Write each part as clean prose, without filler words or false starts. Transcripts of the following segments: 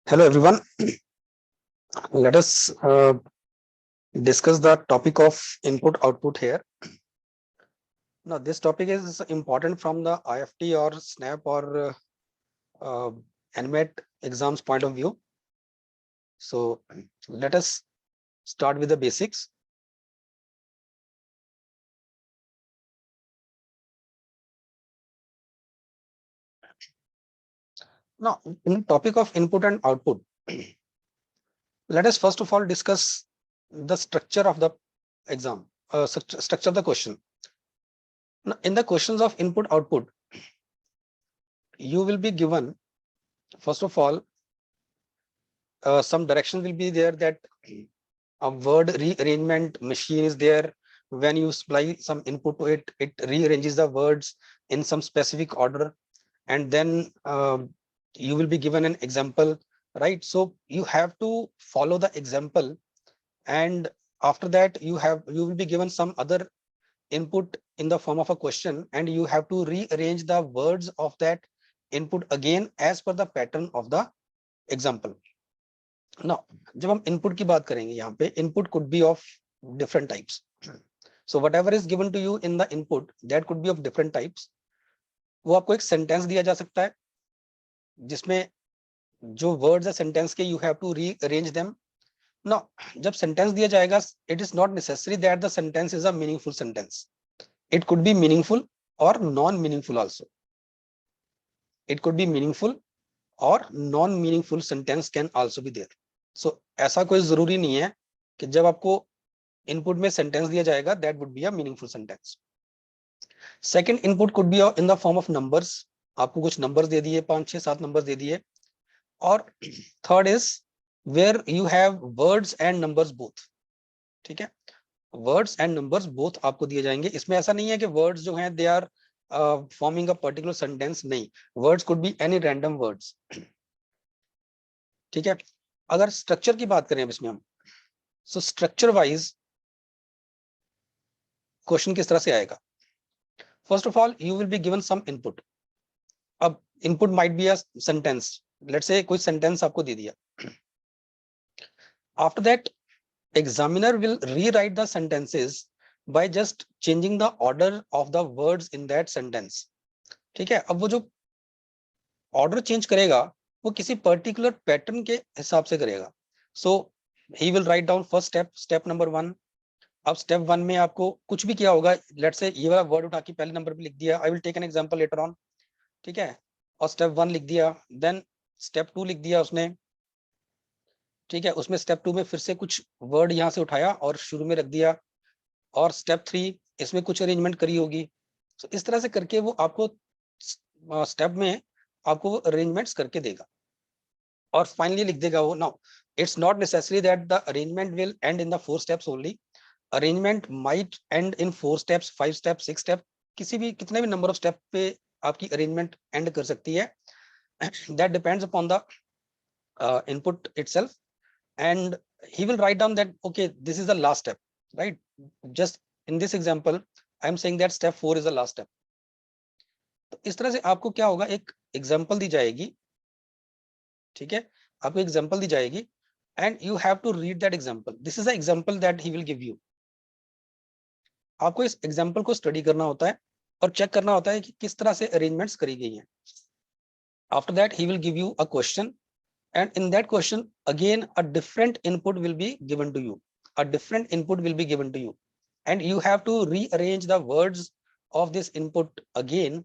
Hello everyone. Let us discuss the topic of input output here. Now this topic is important from the IFT or SNAP or NMAT exams point of view. So let us start with the basics. Now in the topic of input and output, let us first of all discuss the structure of the exam, structure of the question. Now, in the questions of input output, you will be given first of all some direction will be there that a word rearrangement machine is there. When you supply some input to it, it rearranges the words in some specific order, and then you will be given an example, right? So you have to follow the example, and after that you will be given some other input in the form of a question, and you have to rearrange the words of that input again as per the pattern of the example. Now, जब हम input की बात करेंगे यहाँ पे input could be of different types. So whatever is given to you in the input, that could be of different types. वो आपको एक sentence दिया जा सकता है जिसमें जो words है sentence के you have to rearrange them. Now, जब sentence दिया जाएगा, it is not necessary that the sentence is a meaningful sentence. It could be meaningful or non-meaningful also. It could be meaningful or non-meaningful sentence can also be there. So ऐसा कोई जरूरी नहीं है कि जब आपको इनपुट में sentence दिया जाएगा that would be a meaningful sentence. Second input could be in the form of numbers. आपको कुछ नंबर्स दे दिए, 5 6 7 नंबर्स दे दिए. और third is where you have words and numbers both. ठीक है, वर्ड्स एंड नंबर्स बोथ आपको दिए जाएंगे. इसमें ऐसा नहीं है कि वर्ड्स जो हैं they are forming a particular sentence. नहीं, words could be any random words. ठीक है, अगर स्ट्रक्चर की बात करें इसमें हम, सो स्ट्रक्चर वाइज क्वेश्चन किस तरह से आएगा. First of all you will be given some input. अब input might be a sentence. Let's say कोई सेंटेंस आपको दे दिया. After that examiner will rewrite the sentences by just changing the order of the words in that sentence. ठीक है, अब वो जो ऑर्डर चेंज करेगा वो किसी पर्टिकुलर पैटर्न के हिसाब से करेगा. So he will write down first step, step number 1. अब स्टेप 1 में आपको कुछ भी किया होगा, लेट्स से ये वाला वर्ड उठा के पहले नंबर पे लिख दिया. I will take an example later on. ठीक है, और स्टेप 1 लिख दिया, देन स्टेप 2 लिख दिया उसने. ठीक है, उसमें स्टेप 2 में फिर से कुछ वर्ड यहाँ से उठाया और शुरू में रख दिया. और स्टेप 3 इसमें कुछ अरेंजमेंट करी होगी. तो इस तरह से करके वो आपको स्टेप में आपको अरेंजमेंट्स करके देगा और फाइनली लिख देगा वो. Now it's not necessary that the arrangement will and in the 4 steps only. Arrangement might and in 4 steps, 5 steps, 6 step, किसी भी कितने भी नंबर ऑफ स्टेप पे आपकी अरेंजमेंट एंड कर सकती है. That depends upon the input itself, and he will write down that okay, this is the last step, right? Just in this example I am saying that step 4 is the last step. तो इस तरह से आपको क्या होगा, एक example दी जाएगी. ठीक है, आपको एग्जांपल दी जाएगी and you have to read that example. This is the example that he will give you. आपको इस एग्जांपल को स्टडी करना होता है और चेक करना होता है कि किस तरह से अरेंजमेंट्स करी गई हैं. After that he will give you a question, and in that question again a different input will be given to you. A different input will be given to you, and you have to rearrange the words of this input again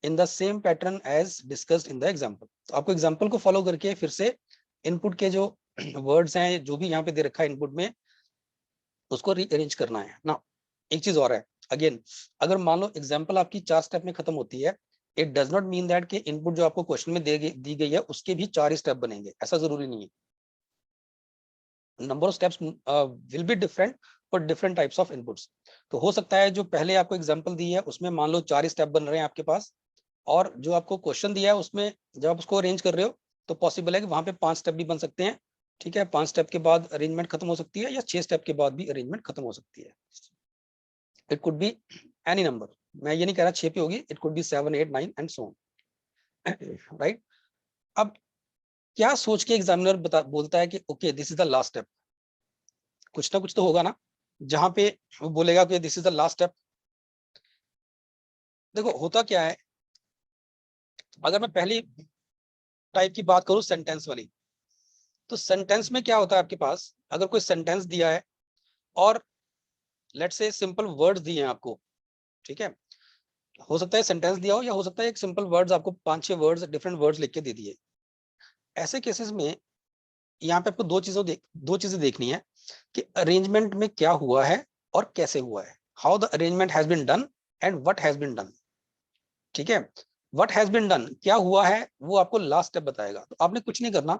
in the same pattern as discussed in the example. तो आपको example को follow करके फिर से input के जो words हैं जो भी यहाँ पे दे रखा है इनपुट में, उसको रीअरेंज करना है ना. एक चीज और है, अगेन अगर मान लो एग्जांपल आपकी 4 स्टेप में खत्म होती है, it does not mean that कि इनपुट जो आपको क्वेश्चन में दी गई है उसके भी 4 स्टेप बनेंगे, ऐसा जरूरी नहीं है. Number of steps will be different for different types of inputs. तो हो सकता है जो पहले आपको एग्जांपल दी है उसमें मान लो 4 स्टेप बन रहे हैं आपके पास, और जो आपको क्वेश्चन दिया है उसमें जब आप उसको अरेंज कर रहे हो तो पॉसिबल है कि वहां पे 5 स्टेप भी बन सकते हैं. ठीक है, 5 स्टेप के बाद अरेंजमेंट खत्म हो सकती है या 6 स्टेप के बाद भी अरेंजमेंट खत्म हो सकती है. It could be any number. मैं ये नहीं कह रहा 6 पे होगी, it could be 7 8 9 and so on, right. अब क्या सोच के एग्जामिनर बोलता है कि okay this is the last step? कुछ ना कुछ तो होगा ना जहां पे वो बोलेगा कि this is the last step. देखो होता क्या है, अगर मैं पहली टाइप की बात करूं सेंटेंस वाली, तो सेंटेंस में क्या होता है आपके पास, अगर कोई सेंटेंस दिया है और लेट्स से सिंपल वर्ड्स दिए हैं आपको, ठीक है, हो सकता है सेंटेंस दिया हो या हो सकता है एक सिंपल वर्ड्स आपको 5-6 वर्ड्स डिफरेंट वर्ड्स लिख के दे दिए। ऐसे केसेस में यहाँ पे आपको दो चीजें देखनी है कि अरेंजमेंट में क्या हुआ है और कैसे हुआ है, how the arrangement has been done and what has been done. ठीक है, व्हाट हैज बीन डन क्या हुआ है वो आपको लास्ट स्टेप बताएगा। तो आपने कुछ नहीं करना,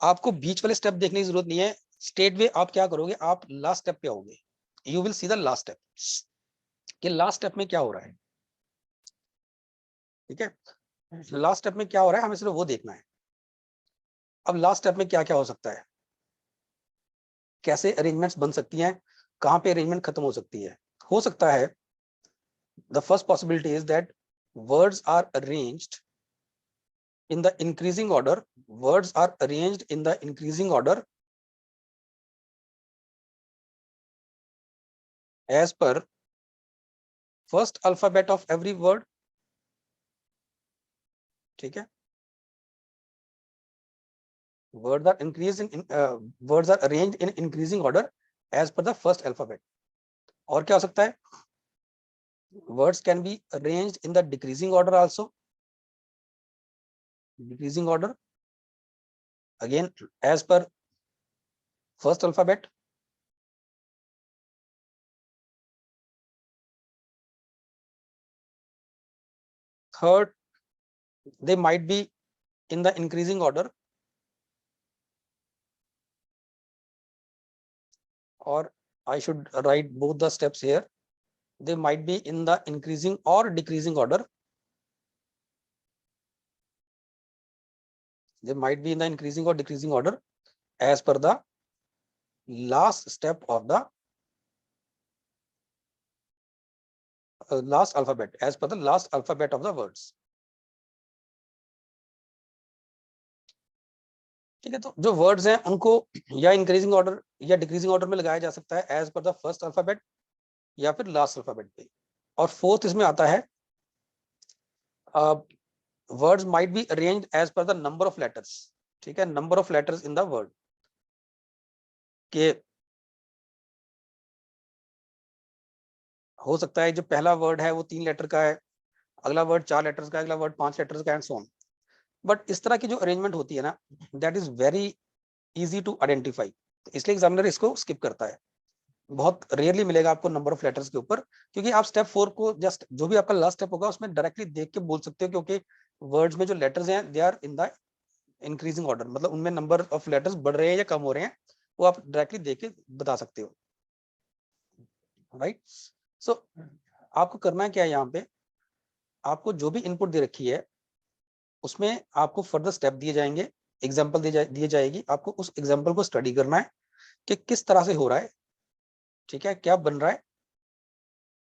आपको बीच वाले स्टेप देखने की जरूरत नहीं है, स्ट्रेट वे आप क्या करोगे, आप लास्ट स्टेप पे आओगे, you will see the last step कि लास्ट स्टेप में क्या हो रहा है। ठीक है, लास्ट स्टेप में क्या हो रहा है हमें सिर्फ वो देखना है। अब लास्ट स्टेप में क्या क्या हो सकता है, कैसे अरेंजमेंट्स बन सकती हैं, कहां पे अरेंजमेंट खत्म हो सकती है। हो सकता है the first possibility is that words are arranged in the increasing order, words are arranged in the increasing order as per first alphabet of every word। ठीक है, words are increasing words are arranged in increasing order as per the first alphabet। और क्या हो सकता है, words can be arranged in the decreasing order also, decreasing order again as per first alphabet। third, they might be in the increasing order, or I should write both the steps here, they might be in the increasing or decreasing order, they might be in the increasing or decreasing order as per the last step of the last alphabet, as per the last alphabet of the words। ठीक है, तो जो words हैं उनको या increasing order या decreasing order में लगाया जा सकता है as per the first alphabet या फिर लास्ट अल्फाबेट पे। और फोर्थ इसमें आता है words might be arranged as per the number of letters. ठीक है, number of letters in the word के हो सकता है जो पहला वर्ड है वो 3 लेटर का है, अगला वर्ड 4 लेटर्स का है, अगला वर्ड 5 लेटर्स का एंड सो ऑन। बट इस तरह की जो अरेंजमेंट होती है ना, that is very easy to identify, इसलिए एग्जामिनर इसको स्किप करता है। बहुत रेयरली मिलेगा आपको नंबर ऑफ लेटर्स के ऊपर, क्योंकि आप स्टेप 4 को जस्ट जो भी आपका लास्ट स्टेप होगा उसमें डायरेक्टली देख के बोल सकते हो, क्योंकि वर्ड्स में जो लेटर्स हैं they are in the increasing order, मतलब उनमें नंबर ऑफ लेटर्स बढ़ रहे हैं या कम हो रहे हैं वो आप डायरेक्टली देख के बता सकते हो। राइट, सो आपको करना क्या है, यहाँ पे आपको जो भी इनपुट दे रखी है उसमें आपको फर्दर स्टेप दिए जाएंगे, एग्जाम्पल दिए जाएगी, आपको उस एग्जाम्पल को स्टडी करना है कि किस तरह से हो रहा है। ठीक है, क्या बन रहा है,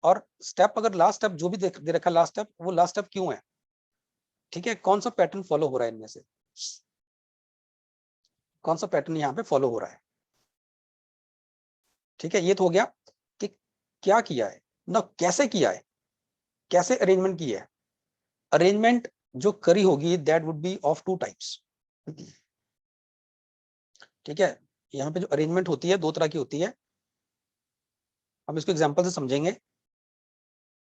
और स्टेप अगर लास्ट स्टेप जो भी दे रखा है लास्ट स्टेप, वो लास्ट स्टेप क्यों है। ठीक है, कौन सा पैटर्न फॉलो हो रहा है इनमें से, कौन सा पैटर्न यहाँ पे फॉलो हो रहा है। ठीक है, ये तो हो गया कि क्या किया है ना, कैसे किया है, कैसे अरेंजमेंट की है। अरेंजमेंट जो करी होगी that would B of 2 types. ठीक है, यहाँ पे जो अरेंजमेंट होती है 2 तरह की होती है, हम इसको एग्जांपल से समझेंगे।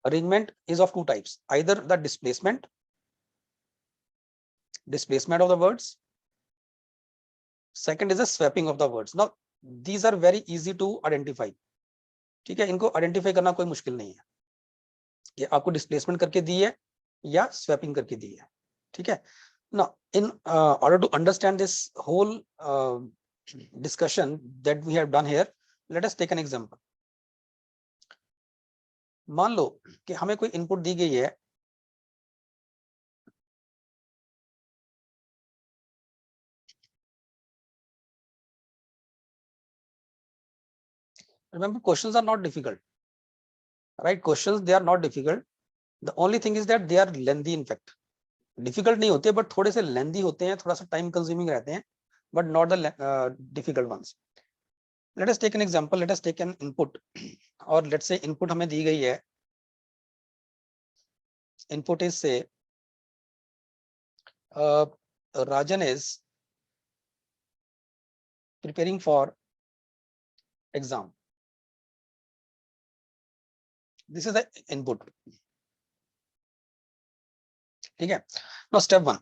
Arrangement is of 2 types, either the displacement of the words, second is the swapping of the words. Now these are very easy to identify. ठीक है, इनको आइडेंटिफाई करना कोई मुश्किल नहीं है, ये आपको डिस्प्लेसमेंट करके दी है या स्वैपिंग करके दी है। ठीक है, now in order to understand this whole discussion that we have done here, let us take an example। मान लो कि हमें कोई इनपुट दी गई है, remember questions are not difficult, right? Questions, they are not difficult, the only thing is that they are lengthy in fact। Difficult नहीं होते, but थोड़े से लेंदी होते हैं, थोड़ा सा टाइम कंज्यूमिंग रहते हैं, but not the difficult ones. Let us take an example, let us take an input, और लेट से इनपुट हमें दी गई है. Input is say Rajan is preparing for exam. This is the input. ठीक है. Now step 1.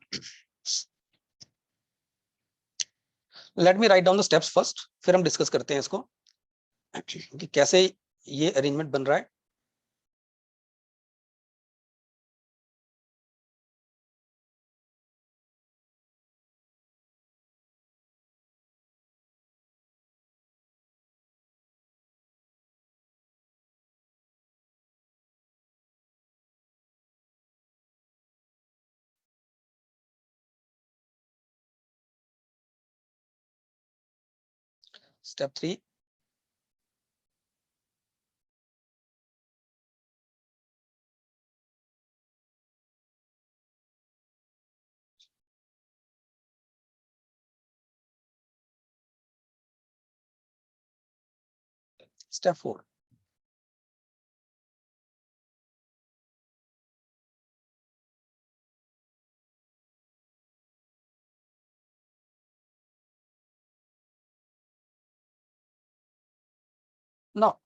Let me write down the steps first. फिर हम discuss करते हैं इसको कि कैसे ये अरेंजमेंट बन रहा है. Step 3. Step 4. Now,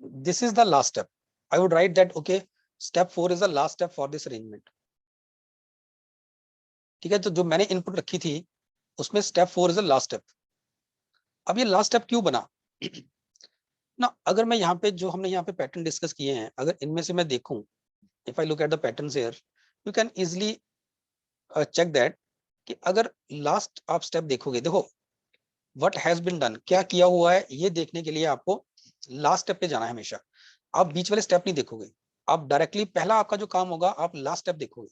this is the last step. I would write that, okay, step 4 is the last step for this arrangement. ठीक है, तो जो मैंने इनपुट रखी थी उसमें step 4 is the last step. अब ये लास्ट स्टेप क्यों बना ना? अगर मैं यहाँ पे जो हमने यहाँ पे पैटर्न डिस्कस किए हैं, अगर इनमें से मैं देखूं, if I look at the patterns here, you can easily check that कि अगर लास्ट आप स्टेप देखोगे, देखो what has been done, क्या किया हुआ है, ये देखने के लिए आपको लास्ट स्टेप पे जाना है हमेशा. आप बीच वाले स्टेप नहीं देखोगे, आप डायरेक्टली पहला आपका जो काम होगा आप लास्ट स्टेप देखोगे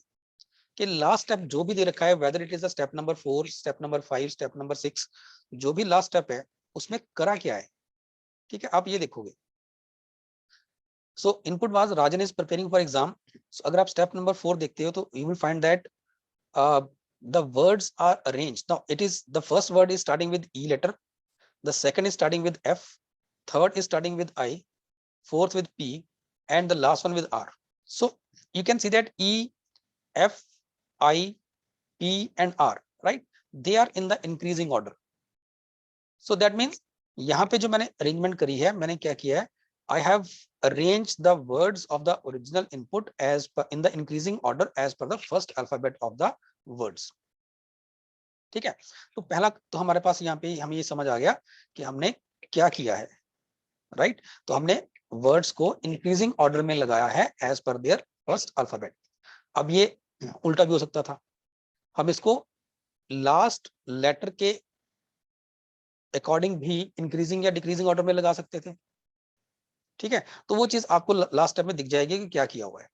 कि लास्ट स्टेप जो भी दे रखा है, whether it is the step number 4, step number 5, step number 6, जो भी लास्ट स्टेप है उसमें करा क्या है. ठीक है, आप ये देखोगे. सो input was Rajan is preparing for exam. अगर आप स्टेप नंबर 4 देखते हो तो you will find that the words are arranged. Now it is, the first word is starting with E letter, the second is starting with F, third is starting with I, fourth with P, and the last one with R. So you can see that E, F, I, P and R, right, they are in the increasing order. So that means यहाँ पे जो मैंने arrangement करी है, मैंने क्या किया है, I have arranged the words of the original input as per in the increasing order as per the first alphabet of the words. ठीक है, तो पहला तो हमारे पास यहाँ पे हमें ये समझ आ गया कि हमने क्या किया है, राइट. तो हमने वर्ड्स को इंक्रीजिंग ऑर्डर में लगाया है as per their first alphabet. अब ये उल्टा भी हो सकता था, हम इसको लास्ट लेटर के अकॉर्डिंग भी इंक्रीजिंग या डिक्रीजिंग ऑर्डर में लगा सकते थे. ठीक है, तो वो चीज आपको लास्ट स्टेप में दिख जाएगी कि क्या किया हुआ है.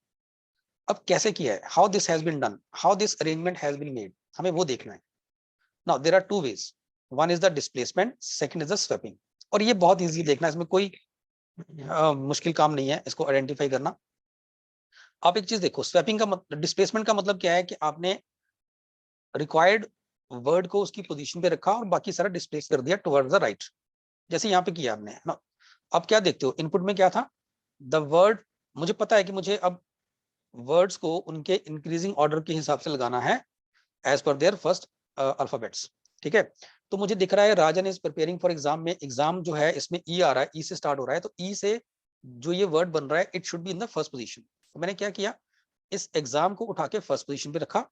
अब कैसे किया है, how this has been done, how this arrangement has been made, हमें वो देखना है. Now there are two ways, one is the displacement, second is the swapping. और ये बहुत इजी देखना, इसमें कोई मुश्किल काम नहीं है इसको आइडेंटिफाई करना. आप एक चीज देखो, स्वैपिंग का मतलब, डिस्प्लेसमेंट का मतलब क्या है कि आपने रिक्वायर्ड वर्ड को उसकी पोजीशन पे रखा और बाकी सारा डिस्प्लेस कर दिया टुवर्ड्स द राइट, जैसे यहाँ पे किया आपने ना. अब क्या देखते हो, इनपुट में क्या था, द वर्ड, मुझे पता है कि मुझे अब वर्ड्स को उनके इंक्रीजिंग ऑर्डर के हिसाब से लगाना है as per their first alphabets. ठीक है, तो मुझे दिख रहा है राजन इज प्रिपेयरिंग फॉर एग्जाम में एग्जाम जो है इसमें ई आ रहा है, ई से स्टार्ट हो रहा है, तो ई से जो ये वर्ड बन रहा है it should be in the first position. तो मैंने क्या किया, इस एग्जाम को उठा के फर्स्ट पोजीशन पे रखा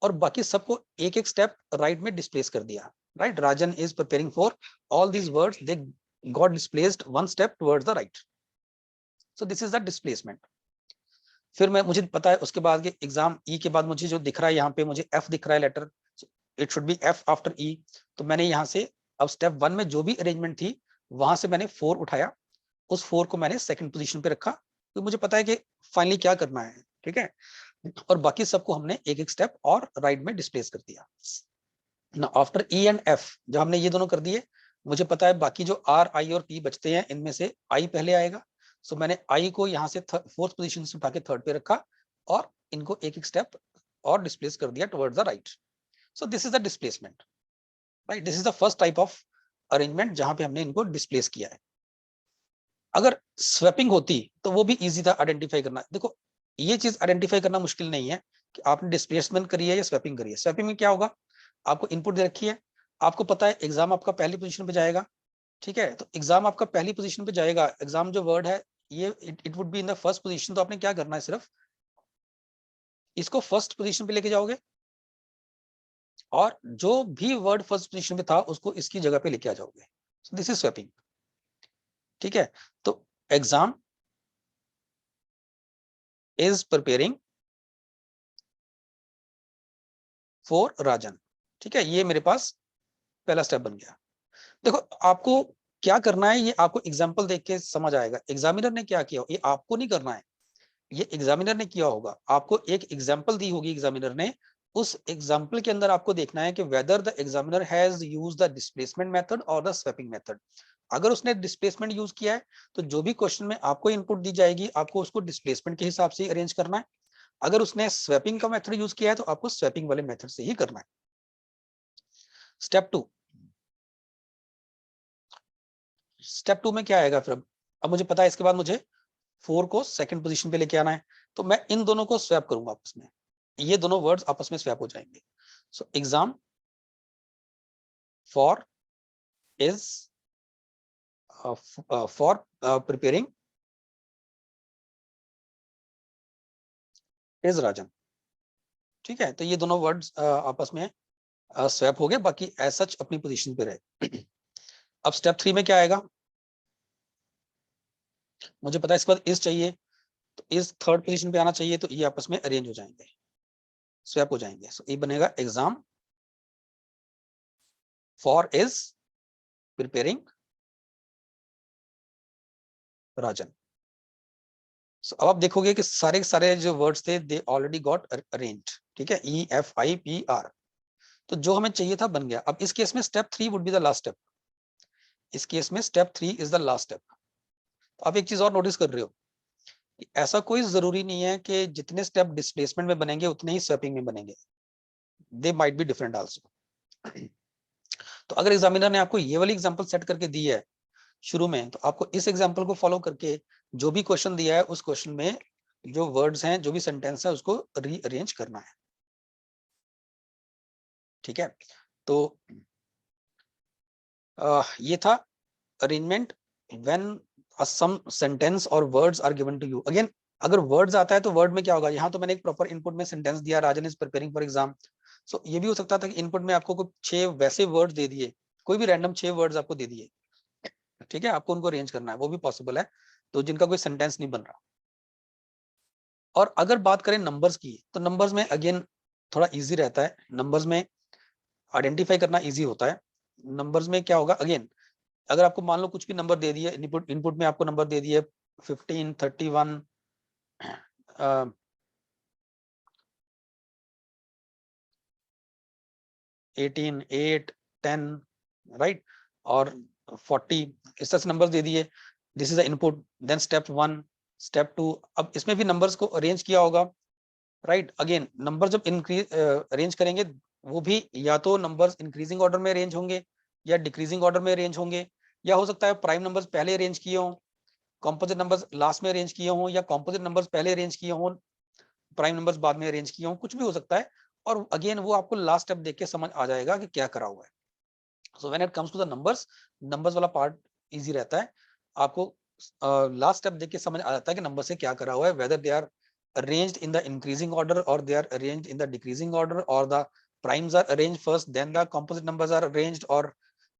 और बाकी सबको एक एक स्टेप राइट में डिस्प्लेस कर दिया. Right, Rajan is preparing for all these words, they got displaced one step towards the right. So this is the displacement. फिर मैं, मुझे पता है उसके बाद के एग्जाम ई के बाद मुझे जो दिख रहा है यहाँ पे मुझे एफ दिख रहा है letter, it should be F after E. तो मैंने यहाँ से अब स्टेप 1 में जो भी अरेंजमेंट थी वहां से मैंने 4 उठाया, उस 4 को मैंने सेकंड पोजीशन पे रखा, तो मुझे पता है कि फाइनली क्या करना है. ठीक है, और बाकी सबको हमने एक एक स्टेप और राइट में डिस्प्लेस कर दिया. ना आफ्टर ई एंड एफ जब हमने ये दोनों कर दिए, मुझे पता है बाकी जो आर, आई और पी बचते हैं इनमें से आई पहले आएगा. सो मैंने आई को यहाँ से फोर्थ पोजीशन से उठा के थर्ड पे रखा और इनको एक एक स्टेप और डिस्प्लेस कर दिया towards the right. So this is the displacement, right. This is the first type of arrangement जहां पे हमने इनको डिस्प्लेस किया है. अगर स्वैपिंग होती तो वो भी इजी था आइडेंटिफाई करना. देखो ये चीज आइडेंटिफाई करना मुश्किल नहीं है कि आपने डिस्प्लेसमेंट करी है या स्वैपिंग करी है. स्वैपिंग में क्या होगा, आपको इनपुट दे रखी है, आपको पता है एग्जाम आपका पहली पोजीशन पे जाएगा, ठीक है. तो एग्जाम आपका पहली पोजीशन पे जाएगा, एग्जाम जो वर्ड है ये it would be in the first position. तो आपने क्या करना है, सिर्फ इसको फर्स्ट पोजीशन पे लेके जाओगे और जो भी वर्ड फर्स्ट पोजीशन पे था उसको इसकी जगह पे लेके आ जाओगे. सो दिस इज स्वैपिंग, ठीक है. तो एग्जाम इज प्रिपेयरिंग फॉर राजन, ठीक है. ये मेरे पास पहला स्टेप बन गया. देखो आपको क्या करना है, ये आपको एग्जाम्पल देख के समझ आएगा. एग्जामिनर ने क्या किया ये आपको नहीं करना है, ये एग्जामिनर ने किया होगा. आपको एक एग्जाम्पल दी होगी एग्जामिनर ने, उस एग्जाम्पल के अंदर आपको देखना है कि whether the examiner has used the displacement method और द स्वैपिंग मेथड. अगर उसने डिस्प्लेसमेंट यूज किया है तो जो भी क्वेश्चन में आपको इनपुट दी जाएगी आपको उसको डिस्प्लेसमेंट के हिसाब से अरेंज करना है. अगर उसने स्वैपिंग का मेथड यूज किया है तो आपको स्वैपिंग वाले मेथड से ही करना है. स्टेप 2, स्टेप 2 में क्या आएगा फिर. अब मुझे पता है इसके बाद मुझे 4 को सेकंड पोजीशन पे लेके आना है, तो मैं इन दोनों को स्वैप करूंगा आपस में, ये दोनों वर्ड्स आपस में स्वैप हो जाएंगे. So exam for is for preparing is Rajan, ठीक है. तो ये दोनों वर्ड्स आपस में स्वैप हो गए, बाकी एज सच अपनी पोजीशन पे रहे. अब स्टेप 3 में क्या आएगा, मुझे पता है इसके बाद इज चाहिए, तो इज थर्ड पोजीशन पे आना चाहिए, तो ये आपस में अरेंज हो जाएंगे, स्वैप हो जाएंगे. सो ये बनेगा exam for is preparing Rajan. So, अब आप देखोगे कि सारे सारे जो वर्ड्स थे दे ऑलरेडी गॉट अरेंज्ड, ठीक है. EFIPR, तो जो हमें चाहिए था बन गया. अब इस केस में step 3 would be the last step. इस केस में step 3 is the last step. अब एक चीज और नोटिस कर रहे हो, ऐसा कोई जरूरी नहीं है कि जितने स्टेप डिस्प्लेसमेंट में बनेंगे उतने ही स्वैपिंग में बनेंगे. They might be different also. तो अगर एग्जामिनर ने आपको ये वाली एग्जांपल सेट करके दी है शुरू में, तो आपको इस एग्जांपल को फॉलो करके जो भी क्वेश्चन दिया है उस क्वेश्चन में जो वर्ड्स हैं जो भी सेंटेंस है उसको रीअरेंज करना है, ठीक है. तो ये था अरेंजमेंट व्हेन सम सेंटेंस और words are given to you. Again अगर वर्ड्स आता है तो वर्ड में क्या होगा, यहाँ तो मैंने एक प्रॉपर इनपुट में सेंटेंस दिया, राजन इज प्रिपेयरिंग फॉर एग्जाम. सो ये भी हो सकता था कि इनपुट में आपको कुछ 6 वैसे वर्ड्स दे दिए, कोई भी रैंडम 6 वर्ड्स आपको दे दिए, ठीक है. आपको उनको अरेंज करना है, वो भी पॉसिबल है, तो जिनका कोई सेंटेंस नहीं बन रहा. और अगर बात करें नंबर्स की, तो नंबर्स में अगेन थोड़ा इजी रहता है. नंबर्स में आइडेंटिफाई करना इजी होता है. नंबर्स में क्या होगा, अगेन अगर आपको मान लो कुछ भी नंबर दे दिए, इनपुट में आपको नंबर दे दिए 15, 31, 18, 8, 10, राइट, और 40, इस तरह से नंबर दे दिए. This is the input. Then step 1, step 2. अब इसमें भी नंबर्स को अरेंज किया होगा, राइट. अगेन नंबर जब इंक्रीज अरेंज करेंगे वो भी या तो नंबर्स इंक्रीजिंग ऑर्डर में अरेंज होंगे या डिक्रीजिंग ऑर्डर में अरेंज होंगे, या हो सकता है प्राइम नंबर्स पहले अरेंज किए हों, कॉम्पोजिट नंबर्स लास्ट में अरेंज किए हों, या कॉम्पोजिट नंबर्स पहले अरेंज किए हों, प्राइम नंबर्स बाद में अरेंज किए हों, कुछ भी हो सकता है. और अगेन वो आपको लास्ट स्टेप देख के समझ आ जाएगा कि क्या करा हुआ है. So when it comes to the numbers, numbers वाला पार्ट इजी रहता है. आपको लास्ट स्टेप देख के समझ आ जाता है कि नंबर से क्या करा हुआ है, whether they are arranged in the increasing order or they are arranged in the decreasing order, or the primes are arranged first then the composite numbers are arranged, or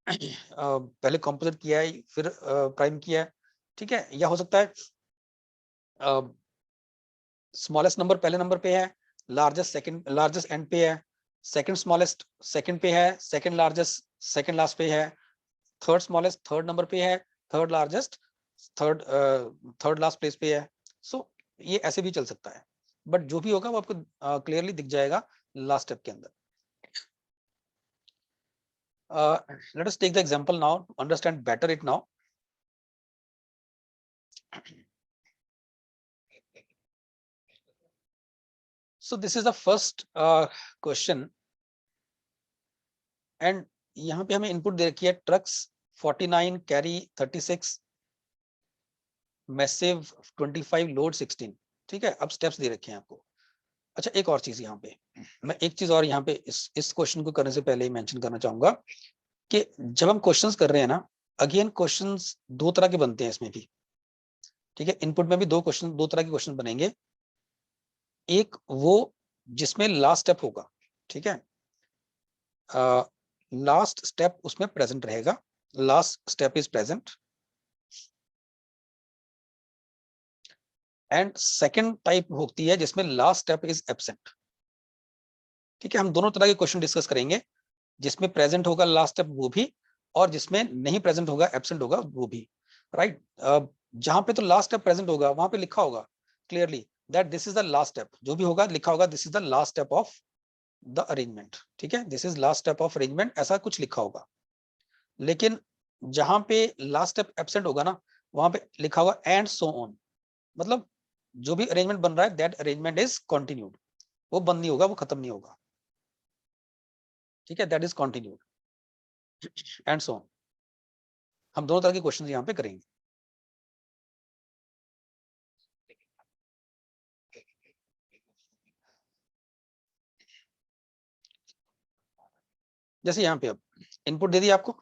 पहले composite किया है फिर prime किया है, ठीक है. या हो सकता है स्मॉलेस्ट नंबर पहले नंबर पे है, लार्जेस्ट एंड पे है, सेकंड स्मॉलेस्ट सेकंड पे है, सेकंड लार्जेस्ट सेकंड लास्ट पे है, थर्ड स्मॉलेस्ट थर्ड नंबर पे है, third largest third last place पे है. सो ये ऐसे भी चल सकता है, बट जो भी होगा वो आपको क्लियरली दिख जाएगा लास्ट स्टेप के अंदर. Let us take the example now to understand better it now. So this is the first question and यहाँ पे हमें इनपुट दे रखी है ट्रक्स 49 कैरी 36 मैसिव 25 लोड 16। ठीक है, अब स्टेप्स दे रखे हैं आपको। अच्छा, एक और चीज यहाँ पे मैं एक चीज और यहाँ पे इस क्वेश्चन को करने से पहले ही मेंशन करना चाहूंगा कि जब हम क्वेश्चंस कर रहे हैं ना, अगेन क्वेश्चंस दो तरह के बनते हैं इसमें भी। ठीक है, इनपुट में भी दो तरह के क्वेश्चन बनेंगे। एक वो जिसमें लास्ट स्टेप होगा, ठीक है, लास्ट स्टेप उसमें प्रेजेंट रहेगा, last step is present. And second type होती है जिसमें लास्ट स्टेप इज एब्सेंट। ठीक है, हम दोनों तरह के क्वेश्चन डिस्कस करेंगे, जिसमें प्रेजेंट होगा लास्ट स्टेप वो भी, और जिसमें नहीं प्रेजेंट होगा एब्सेंट होगा वो भी। राइट, जहां पे तो लास्ट स्टेप प्रेजेंट होगा वहां पे लिखा होगा clearly that this is the last step, जो भी होगा लिखा होगा this is the last step of the arrangement. ठीक है, this is last step of arrangement, ऐसा कुछ लिखा होगा। लेकिन जहां पे लास्ट स्टेप एब्सेंट होगा ना, वहां पे लिखा होगा एंड सो ऑन, मतलब जो भी अरेंजमेंट बन रहा है दैट अरेंजमेंट इज कंटिन्यूड, वो बंद नहीं होगा, वो खत्म नहीं होगा। ठीक है, that is continued and so on. हम दोनों तरह के क्वेश्चन यहाँ पे करेंगे। जैसे यहाँ पे अब इनपुट दे दिया आपको,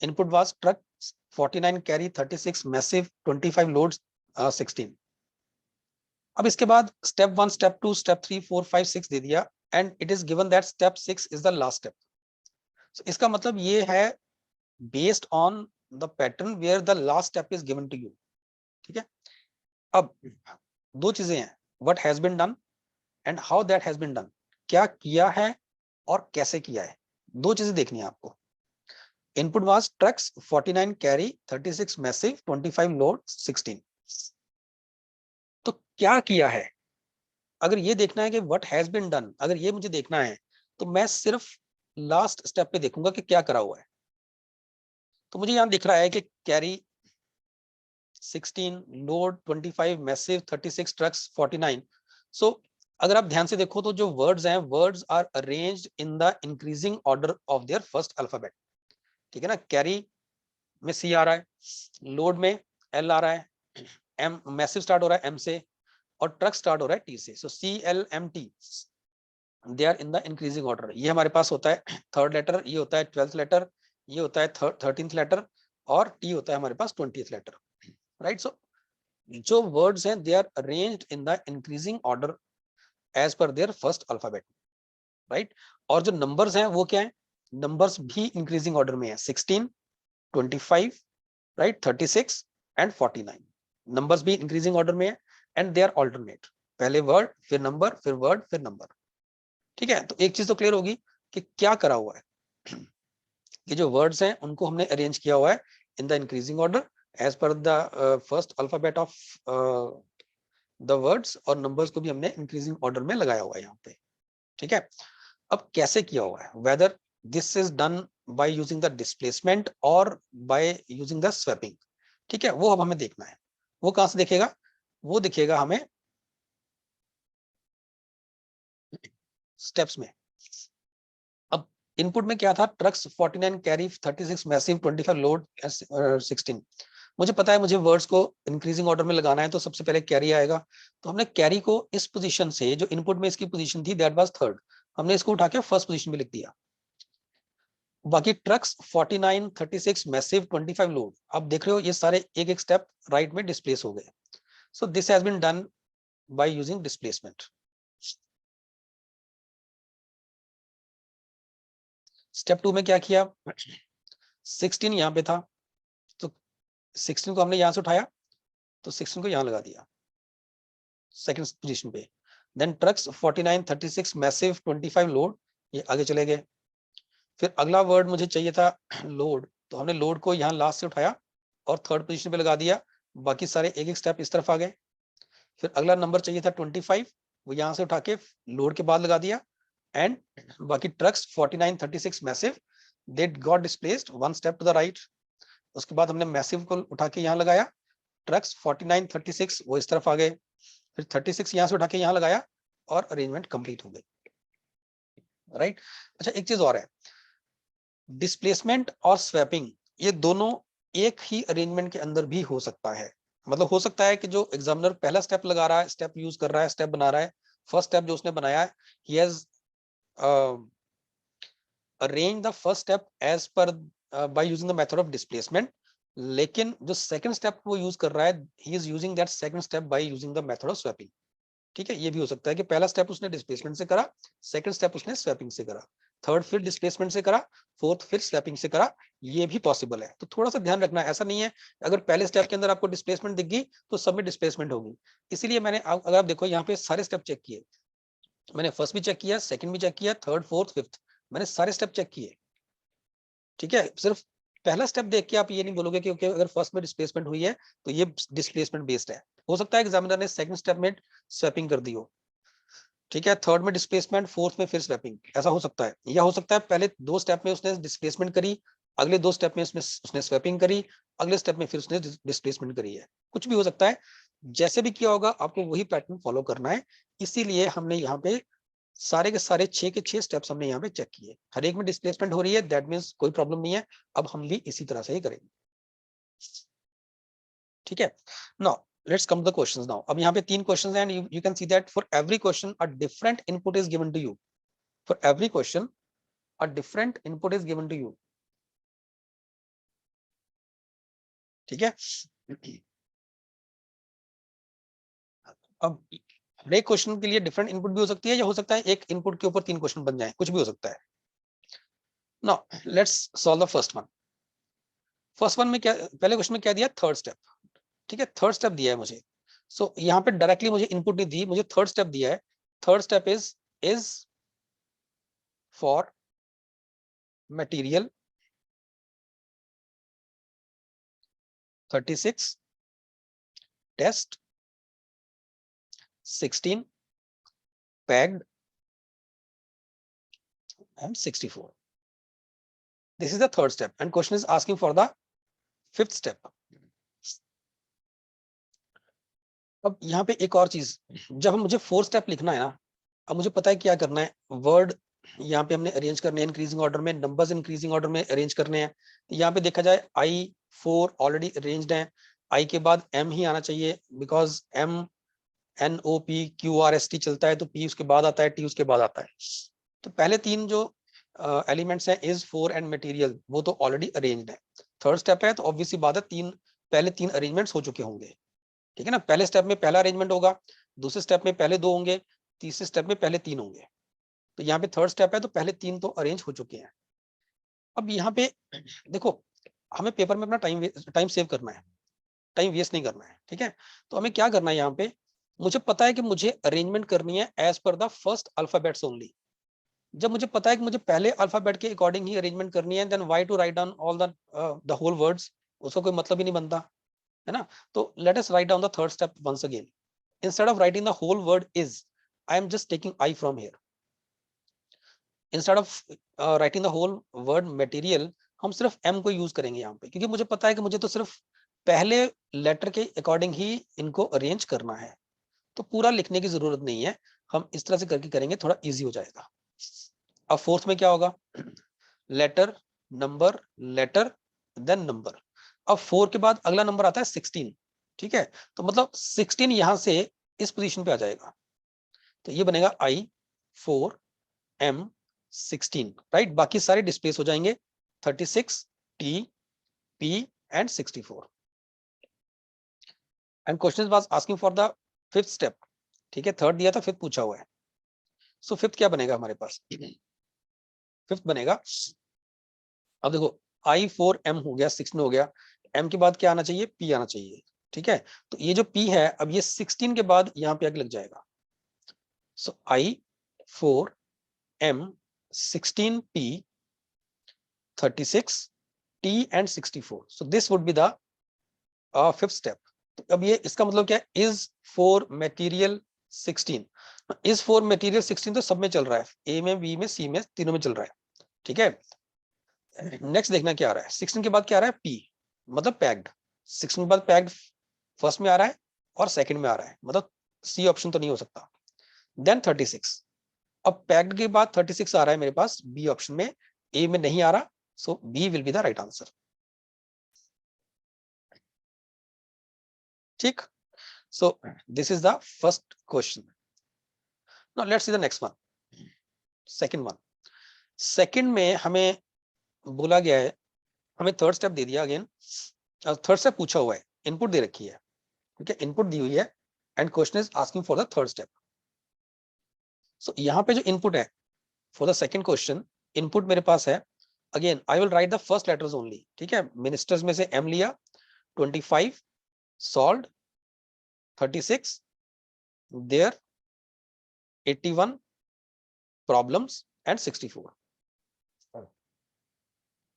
input was truck 49 carry 36 massive 25 loads 16। अब इसके बाद स्टेप 1 स्टेप 2 स्टेप 3 4 5 6 दे दिया and it is given that step 6 is the last step. So इसका मतलब ये है based on the pattern where the last step is given to you. ठीक है, अब दो चीजें हैं, what has been done and how that has been done, क्या किया है और कैसे किया है, दो चीजें देखनी है आपको। Input was trucks 49 carry 36 massive 25 load 16। तो क्या किया है, अगर ये देखना है कि व्हाट हैज बीन डन, अगर ये मुझे देखना है तो मैं सिर्फ लास्ट स्टेप पे देखूंगा कि क्या करा हुआ है। तो मुझे यहां दिख रहा है कि carry 16 load 25 massive 36 trucks 49। So अगर आप ध्यान से देखो तो जो वर्ड्स हैं, words are arranged in the increasing order of their first alphabet. ठीक है ना, कैरी में सी आ रहा है, लोड में एल आ रहा है, एम मैसिव स्टार्ट हो रहा है एम से, और ट्रक स्टार्ट हो रहा है टी से। So C L M T they are in the increasing order. ये हमारे पास होता है थर्ड लेटर, ये होता है 12th लेटर, ये होता है 13th लेटर, और टी होता है हमारे पास 20th लेटर। राइट, सो जो वर्ड्स हैं they are arranged in the increasing order as per their first alphabet. Right, और जो नंबर्स हैं वो क्या है, नंबर्स भी इंक्रीजिंग ऑर्डर में है, 16 25 राइट 36 एंड 49। नंबर्स भी इंक्रीजिंग ऑर्डर में है एंड दे आर ऑल्टरनेट, पहले वर्ड फिर नंबर फिर वर्ड फिर नंबर। ठीक है, तो एक चीज तो क्लियर होगी कि क्या करा हुआ है कि जो वर्ड्स हैं उनको हमने अरेंज किया हुआ है in the increasing order as per the first alphabet of the words, और नंबर्स को भी हमने इंक्रीजिंग ऑर्डर में लगाया हुआ है यहाँ पे। ठीक है, अब कैसे किया हुआ है, whether this is done by using the displacement और बाय यूजिंग द स्वैपिंग। ठीक है, वो अब हमें देखना है। वो कहां से दिखेगा, वो दिखेगा हमें स्टेप्स में। अब इनपुट में क्या था, ट्रक्स 49 कैरी 36 मैसिव 25 लोड 16। मुझे पता है मुझे वर्ड्स को इंक्रीजिंग ऑर्डर में लगाना है, तो सबसे पहले कैरी आएगा। तो हमने कैरी को इस पोजीशन से, जो इनपुट में इसकी पोजीशन थी दैट वाज थर्ड, हमने इसको उठा के फर्स्ट पोजीशन में लिख दिया। बाकी ट्रक्स 49 36 मैसिव 25 लोड, अब देख रहे हो ये सारे एक एक स्टेप राइट में डिस्प्लेस हो गए। So this has been done by using displacement. Step 2 में क्या किया, 16 यहाँ पे था तो 16 को हमने यहां से उठाया, तो 16 को यहां लगा दिया सेकंड पोजीशन पे। देन ट्रक्स 49 36 मैसिव 25 लोड, ये आगे चले गए। फिर अगला वर्ड मुझे चाहिए था लोड, तो हमने लोड को यहाँ लास्ट से उठाया और थर्ड पोजीशन पे लगा दिया। बाकी सारे एक एक स्टेप इस तरफ आ गए। फिर अगला नंबर चाहिए था 25, वो यहाँ से उठा के लोड के बाद लगा दिया। एंड बाकी trucks 49 36 massive they got displaced one step to the right. उसके बाद हमने मैसिव को उठा के यहाँ लगाया, ट्रक्स 49 36 वो इस तरफ आ गए। फिर 36 यहाँ से उठा के यहाँ लगाया और अरेंजमेंट कंप्लीट हो गई, राइट। अच्छा एक चीज और है, डिस्प्लेसमेंट और स्वैपिंग ये दोनों एक ही अरेंजमेंट के अंदर भी हो सकता है। मतलब हो सकता है कि जो एग्जामिनर पहला स्टेप लगा रहा है, स्टेप यूज कर रहा है, स्टेप बना रहा है, फर्स्ट स्टेप जो उसने बनाया है, he has arrange the first step as per by using the method of displacement, लेकिन जो सेकंड स्टेप वो यूज कर रहा है, he is using that second step by using the method of swapping. ठीक है, ये भी हो सकता है कि पहला स्टेप उसने डिस्प्लेसमेंट से करा, सेकंड स्टेप उसने स्वैपिंग से करा, थर्ड फिर डिस्प्लेसमेंट से करा, फोर्थ फिर स्वैपिंग से करा, ये भी पॉसिबल है। तो थोड़ा सा ध्यान रखना, ऐसा नहीं है अगर पहले स्टेप के अंदर आपको डिस्प्लेसमेंट दिख गई तो सब में डिस्प्लेसमेंट होगी। इसीलिए मैंने अगर आप देखो यहाँ पे सारे स्टेप चेक किए, मैंने फर्स्ट भी चेक किया, सेकंड भी चेक किया, थर्ड फोर्थ फिफ्थ, मैंने सारे स्टेप चेक किए। ठीक है, सिर्फ पहला स्टेप देख के आप ये नहीं बोलोगे कि अगर फर्स्ट में डिस्प्लेसमेंट हुई है तो ये डिस्प्लेसमेंट बेस्ड है। हो सकता है एग्जामिनर ने सेकंड स्टेप में स्वैपिंग कर दी हो, ठीक है, थर्ड में डिस्प्लेसमेंट, फोर्थ में फिर स्वैपिंग, ऐसा हो सकता है। या हो सकता है पहले दो स्टेप में उसने डिस्प्लेसमेंट करी, अगले दो स्टेप में उसने स्वैपिंग करी, अगले स्टेप में फिर उसने डिस्प्लेसमेंट करी है, कुछ भी हो सकता है। जैसे भी किया होगा आपको वही पैटर्न फॉलो करना है। इसीलिए हमने यहाँ पे सारे के सारे 6 के 6 स्टेप्स हमने यहाँ पे चेक किए, हर एक में डिस्प्लेसमेंट हो रही है, दैट मीन्स कोई प्रॉब्लम नहीं है। अब हम भी इसी तरह से ही करेंगे, ठीक है। Now let's come to the questions now. अब यहाँ पे 3 questions हैं and you can see that for every question a different input is given to you. For every question a different input is given to you. ठीक है, अब हर एक question के लिए डिफरेंट इनपुट भी हो सकती है, या हो सकता है एक इनपुट के ऊपर 3 क्वेश्चन बन जाए, कुछ भी हो सकता है। Now let's solve the first one. First one में क्या, पहले क्वेश्चन में क्या दिया, थर्ड स्टेप। ठीक है, थर्ड स्टेप दिया है मुझे। सो यहाँ पे डायरेक्टली मुझे इनपुट नहीं दी, मुझे थर्ड स्टेप दिया है। Third step is for material 36, test 16, pegged and 64. This is the third step and question is asking for the fifth step. अब यहाँ पे एक और चीज, जब मुझे फोर्थ स्टेप लिखना है ना, अब मुझे पता है क्या करना है, वर्ड यहाँ पे हमने अरेंज करने हैं इंक्रीजिंग ऑर्डर में, नंबर्स इंक्रीजिंग ऑर्डर में अरेंज करने हैं। यहाँ पे देखा जाए I4 ऑलरेडी अरेंज्ड है, I के बाद M ही आना चाहिए, बिकॉज M NOPQRST चलता है, तो P उसके बाद आता है, T उसके बाद आता है। तो पहले 3 जो एलिमेंट्स हैं इज, फोर एंड मटेरियल, वो तो ऑलरेडी अरेंज्ड है। थर्ड स्टेप है तो ऑब्वियसली बात है पहले 3 अरेंजमेंट्स हो चुके होंगे। ठीक है ना, पहले स्टेप में पहला अरेंजमेंट होगा, दूसरे स्टेप में पहले 2 होंगे, तीसरे स्टेप में पहले 3 होंगे। तो यहाँ पे थर्ड स्टेप है तो पहले 3 तो अरेंज हो चुके हैं। अब यहाँ पे देखो, हमें पेपर में अपना टाइम सेव करना है, टाइम वेस्ट नहीं करना है। ठीक है, तो हमें क्या करना है, यहाँ पे मुझे पता है कि मुझे अरेंजमेंट करनी है as per the first alphabets only. जब मुझे पता है कि मुझे पहले अल्फाबेट के अकॉर्डिंग ही अरेंजमेंट करनी है, then why to write down all the whole words, उसका कोई मतलब ही नहीं बनता है ना। तो let us write down the third step once again. Instead of writing the whole word is, I am just taking I from here. Instead of writing the whole word material, हम सिर्फ एम को use करेंगे यहाँ पे, क्योंकि मुझे पता है कि मुझे तो सिर्फ पहले लेटर के अकॉर्डिंग ही इनको अरेंज करना है, तो पूरा लिखने की जरूरत नहीं है। हम इस तरह से करके करेंगे, थोड़ा इजी हो जाएगा। अब फोर्थ में क्या होगा, letter number letter then number. अब 4 के बाद अगला नंबर आता है 16। ठीक है, तो मतलब 16 यहां से इस पोजीशन पे आ जाएगा, तो ये बनेगा I4M16, राइट। बाकी सारे डिस्प्लेस हो जाएंगे, 36, T, P and 64। And question was asking for the fifth step. ठीक है, थर्ड दिया था, फिफ्थ पूछा हुआ है। सो फिफ्थ क्या बनेगा हमारे पास, फिफ्थ बनेगा, अब देखो I4M हो गया, 16 हो गया, M के बाद क्या आना चाहिए, P आना चाहिए। ठीक है, तो ये जो P है, अब ये 16 के बाद यहाँ पे आगे लग जाएगा। सो I4M16P 36 T and 64, so this would be the fifth step. तो अब ये इसका मतलब क्या है, is for material 16, is for material 16 तो सब में चल रहा है, A में, B में, C में, तीनों में चल रहा है। ठीक है, नेक्स्ट देखना क्या आ रहा है, 16 के बाद क्या आ रहा है, P मतलब पैक्ड। 16 के बाद पैक्ड फर्स्ट में आ रहा है और सेकंड में आ रहा है, मतलब C ऑप्शन तो नहीं हो सकता। देन 36। अब पैक्ड के बाद 36 आ रहा है मेरे पास बी ऑप्शन में, ए में नहीं आ रहा, so B will be the right answer. ठीक, so this is the first question. Now let's see the next one, second one. Second में हमें बोला गया है, हमें थर्ड स्टेप दे दिया अगेन, थर्ड स्टेप पूछा हुआ है, इनपुट दे रखी है, ठीक है, इनपुट दी हुई है and question is asking for the third step. सो यहाँ पे जो इनपुट है for the second question, input मेरे पास है, again I will write the first letters only, ठीक है, मिनिस्टर्स में से एम लिया, 25 सॉल्व्ड, 36 देयर, 81 प्रॉब्लम्स एंड 64।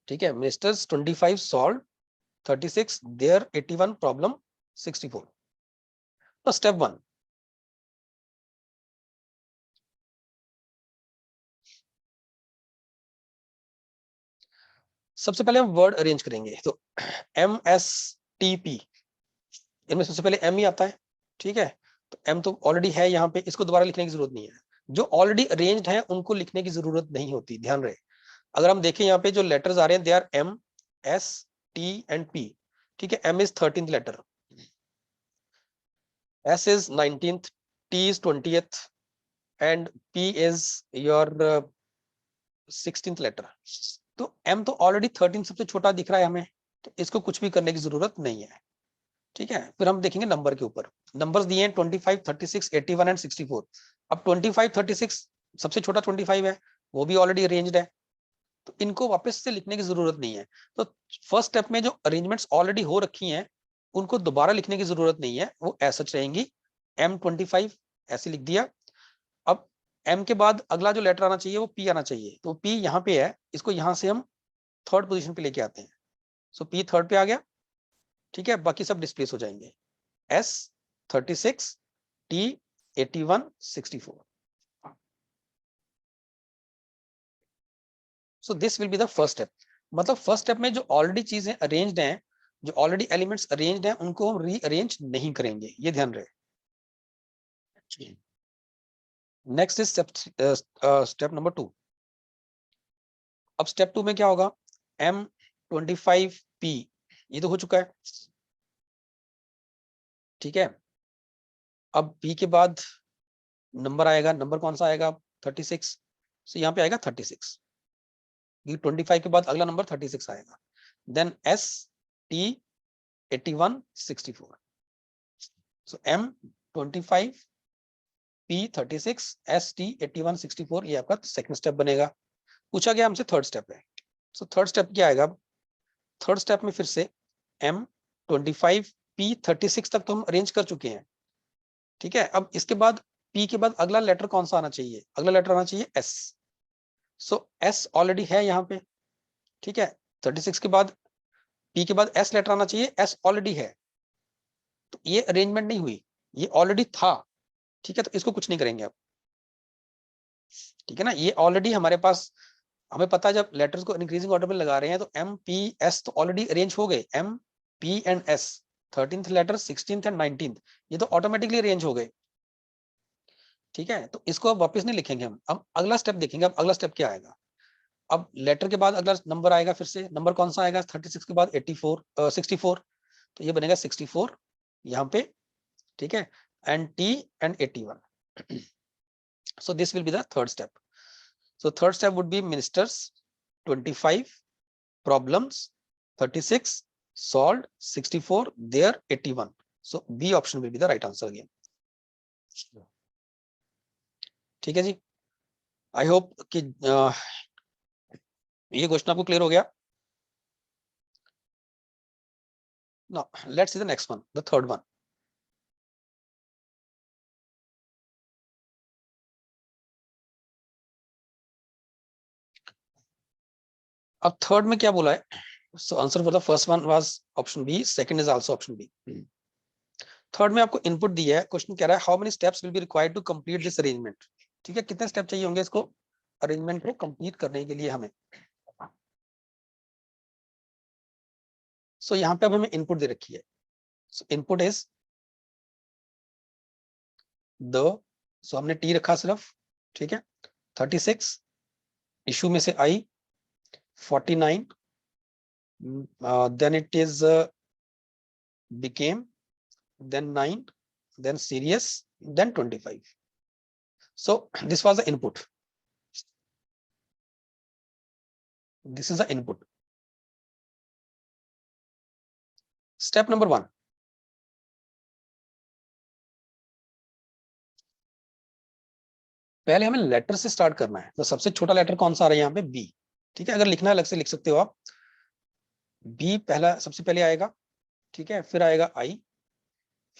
ठीक है, मिनिस्टर्स 25 सॉल्व, 36 देयर, 81 प्रॉब्लम, 64। तो स्टेप वन, सबसे पहले हम वर्ड अरेंज करेंगे, तो एम एस टी पी, इनमें सबसे पहले एम ही आता है, ठीक है, तो एम तो ऑलरेडी है यहाँ पे, इसको दोबारा लिखने की जरूरत नहीं है, जो ऑलरेडी अरेंज्ड है उनको लिखने की जरूरत नहीं होती, ध्यान रहे। अगर हम देखें यहाँ पे जो लेटर्स आ रहे हैं, they are M, S, T and P, ठीक है, M is 13th letter, S is 19th, T is 20th and P is your 16th letter. तो एम तो ऑलरेडी 13 सबसे छोटा दिख रहा है हमें, तो इसको कुछ भी करने की जरूरत नहीं है, ठीक है। फिर हम देखेंगे नंबर के ऊपर, नंबर्स दिए हैं 25, 36, 81 एंड 64। अब 25, 36 सबसे छोटा 25 है, वो भी ऑलरेडी अरेंज्ड है, तो इनको वापस से लिखने की जरूरत नहीं है। तो फर्स्ट स्टेप में जो अरेंजमेंट्स ऑलरेडी हो रखी हैं उनको दोबारा लिखने की जरूरत नहीं है, वो ऐसा रहेंगी, M25 ऐसे लिख दिया। अब M के बाद अगला जो लेटर आना चाहिए वो P आना चाहिए, तो P यहाँ पे है, इसको यहाँ से हम थर्ड पोजीशन पे लेके आते हैं, सो P थर्ड पे आ गया, ठीक है, बाकी सब डिस्प्लेस हो जाएंगे, S 36, T 81, 64। So this will be the first step. मतलब फर्स्ट स्टेप में जो ऑलरेडी चीजें अरेंज्ड हैं, जो ऑलरेडी एलिमेंट्स अरेंज्ड हैं, उनको हम रीअरेंज नहीं करेंगे, ये ध्यान रहे। Next is step number 2। अब स्टेप 2 में क्या होगा, M25P ये तो हो चुका है, ठीक है। अब P के बाद नंबर आएगा, नंबर कौन सा आएगा, 36, so यहाँ पे आएगा 36, ये 25 के बाद अगला नंबर 36 आएगा, then S T 81, 64, so M25 P 36 S T 81, 64 ये आपका सेकंड स्टेप बनेगा। पूछा गया हमसे थर्ड स्टेप है, सो थर्ड स्टेप क्या आएगा, थर्ड स्टेप में फिर से M25 P 36 तक तो हम अरेंज कर चुके हैं, ठीक है। अब इसके बाद P के बाद अगला लेटर कौन सा आना चाहिए, अगला लेटर आना चाहिए S, सो S ऑलरेडी है यहाँ पे, ठीक है, 36 के बाद P के बाद S लेटर आना चाहिए, S ऑलरेडी है, तो ये अरेंजमेंट नहीं हुई, ये ऑलरेडी था, ठीक है, तो इसको कुछ नहीं करेंगे अब, ठीक है ना, ये ऑलरेडी हमारे पास, हमें पता है जब लेटर्स को इंक्रीजिंग ऑर्डर में लगा रहे हैं तो M P S तो ऑलरेडी अरेंज हो गए, M P and S 13th letter, 16th and 19th, ये तो ऑटोमेटिकली अरेंज हो गए, ठीक है, तो इसको अब वापस नहीं लिखेंगे हम। अब अगला स्टेप देखेंगे, अब अगला स्टेप क्या आएगा, अब लेटर के बाद अगला नंबर आएगा, फिर से नंबर कौन सा आएगा, 36 के बाद 64, तो ये बनेगा 64 यहाँ पे, ठीक है, and T and 81, so this will be the third step. So third step would be ministers 25, problems 36, solved 64, there 81. So B option will be the right answer again. ठीक है जी, आई होप कि ये क्वेश्चन आपको clear हो गया। Now let's see the next one, the third one. अब third में क्या बोला है, so answer for the first one was option B, second is also option B. Third में आपको इनपुट दिया है, क्वेश्चन कह रहा है how many steps will be required to complete this arrangement, ठीक है, कितने स्टेप चाहिए होंगे इसको अरेंजमेंट को कंप्लीट करने के लिए हमें। सो यहाँ पे अब हमें इनपुट दे रखी है, सो इनपुट इज द सो हमने टी रखा सिर्फ, ठीक है। 36 इशू में से I, 49 then it is became, then 9, then serious, then 25. So this was the input. This is the input. Step number 1. पहले हमें लेटर से स्टार्ट करना है। तो सबसे छोटा लेटर कौन सा आ रहा है यहाँ पे? बी, ठीक है। अगर लिखना है अलग से लिख सकते हो आप। बी पहला सबसे पहले आएगा, ठीक है। फिर आएगा आई,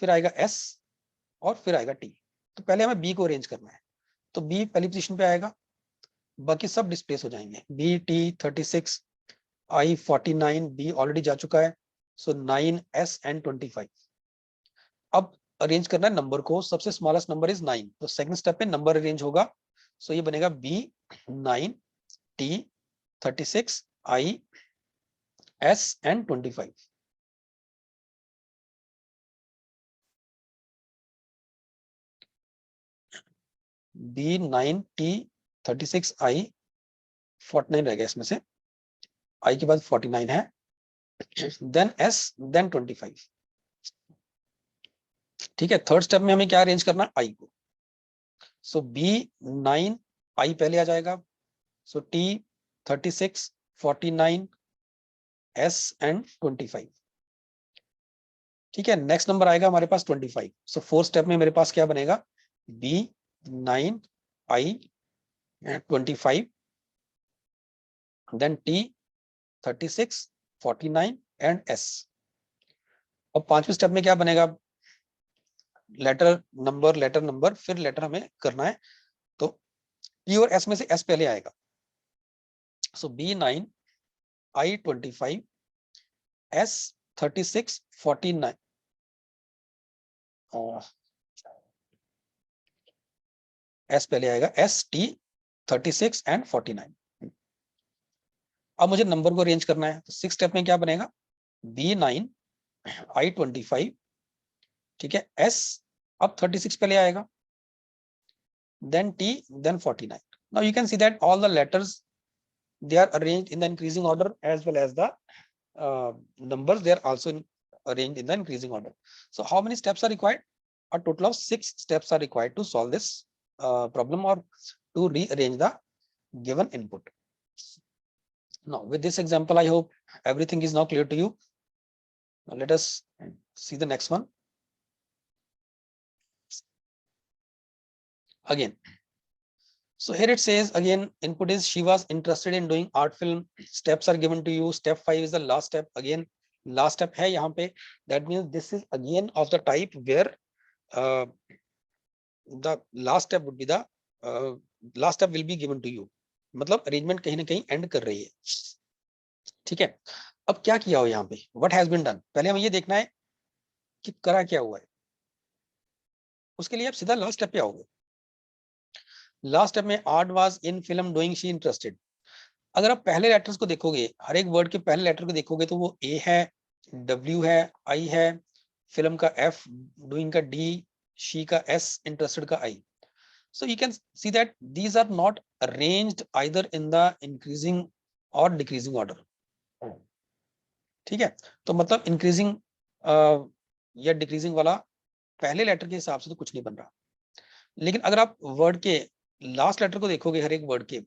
फिर आएगा एस और फिर आएगा टी। तो पहले हमें बी को अरेंज करना है। तो बी पहली पोजीशन पे आएगा, बाकी सब डिस्प्लेस हो जाएंगे। B T 36, I 49, B already जा चुका है, सो 9 एस एंड 25। अब अरेंज करना है नंबर को। सबसे स्मॉलेस्ट नंबर इज 9, तो सेकंड स्टेप पे नंबर अरेंज होगा। सो ये बनेगा B 9 T 36 I S and 25। B 9 T 36 I 49 रह गया इसमें से, आई के बाद 49 है, देन एस देन 25, ठीक है। थर्ड स्टेप में हमें क्या अरेंज करना है? आई को। सो बी 9 आई पहले आ जाएगा, सो टी 36 49 एस एंड 25, ठीक है। नेक्स्ट नंबर आएगा हमारे पास 25। सो फोर्थ स्टेप में मेरे पास क्या बनेगा? B 9 I 25, then T 36 49 and S. अब पांचवें स्टेप में क्या बनेगा? लेटर नंबर फिर लेटर हमें करना है। तो पी और एस में से एस पहले आएगा। सो बी 9 आई 25 एस 36 49 एस पहले आएगा, एस टी 36 एंड 49। अब मुझे नंबर को अरेंज करना है। तो सिक्स स्टेप में क्या बनेगा? बी 9 आई 25, ठीक है। एस अब 36 पहले आएगा, then T, then 49. Now you can see that all the letters, they are arranged in the increasing order, as well as the numbers, they are also arranged in the increasing order. So how many steps are required? A total of 6 steps are required to solve this problem or to rearrange the given input. Now with this example, I hope everything is now clear to you. Now let us see the next one. Again, so here it says again, input is she was interested in doing art film. Steps are given to you. Step 5 is the last step. Again, last step है यहाँ पे. That means this is again of the type where the last step would be the last step will be given to you. मतलब arrangement कहीं ना कहीं end कर रही है, ठीक है। अब क्या किया हो यहाँ पे? What has been done? पहले हमें ये देखना है कि करा क्या हुआ है। उसके लिए आप सीधा लास्ट स्टेप पे आओगे। लास्ट स्टेप में art was in film doing she interested. अगर आप पहले लेटर्स को देखोगे, हर एक वर्ड के पहले लेटर को देखोगे, तो वो ए है, डब्ल्यू है, आई है, फिल्म का एफ, डूइंग का डी, शी का एस, इंटरेस्टेड का I. So you can see that these are not arranged either in the increasing or decreasing order, ठीक है। तो मतलब इंक्रीजिंग या डिक्रीजिंग वाला पहले लेटर के हिसाब से तो कुछ नहीं बन रहा। लेकिन अगर आप वर्ड के लास्ट लेटर को देखोगे, हर एक वर्ड के,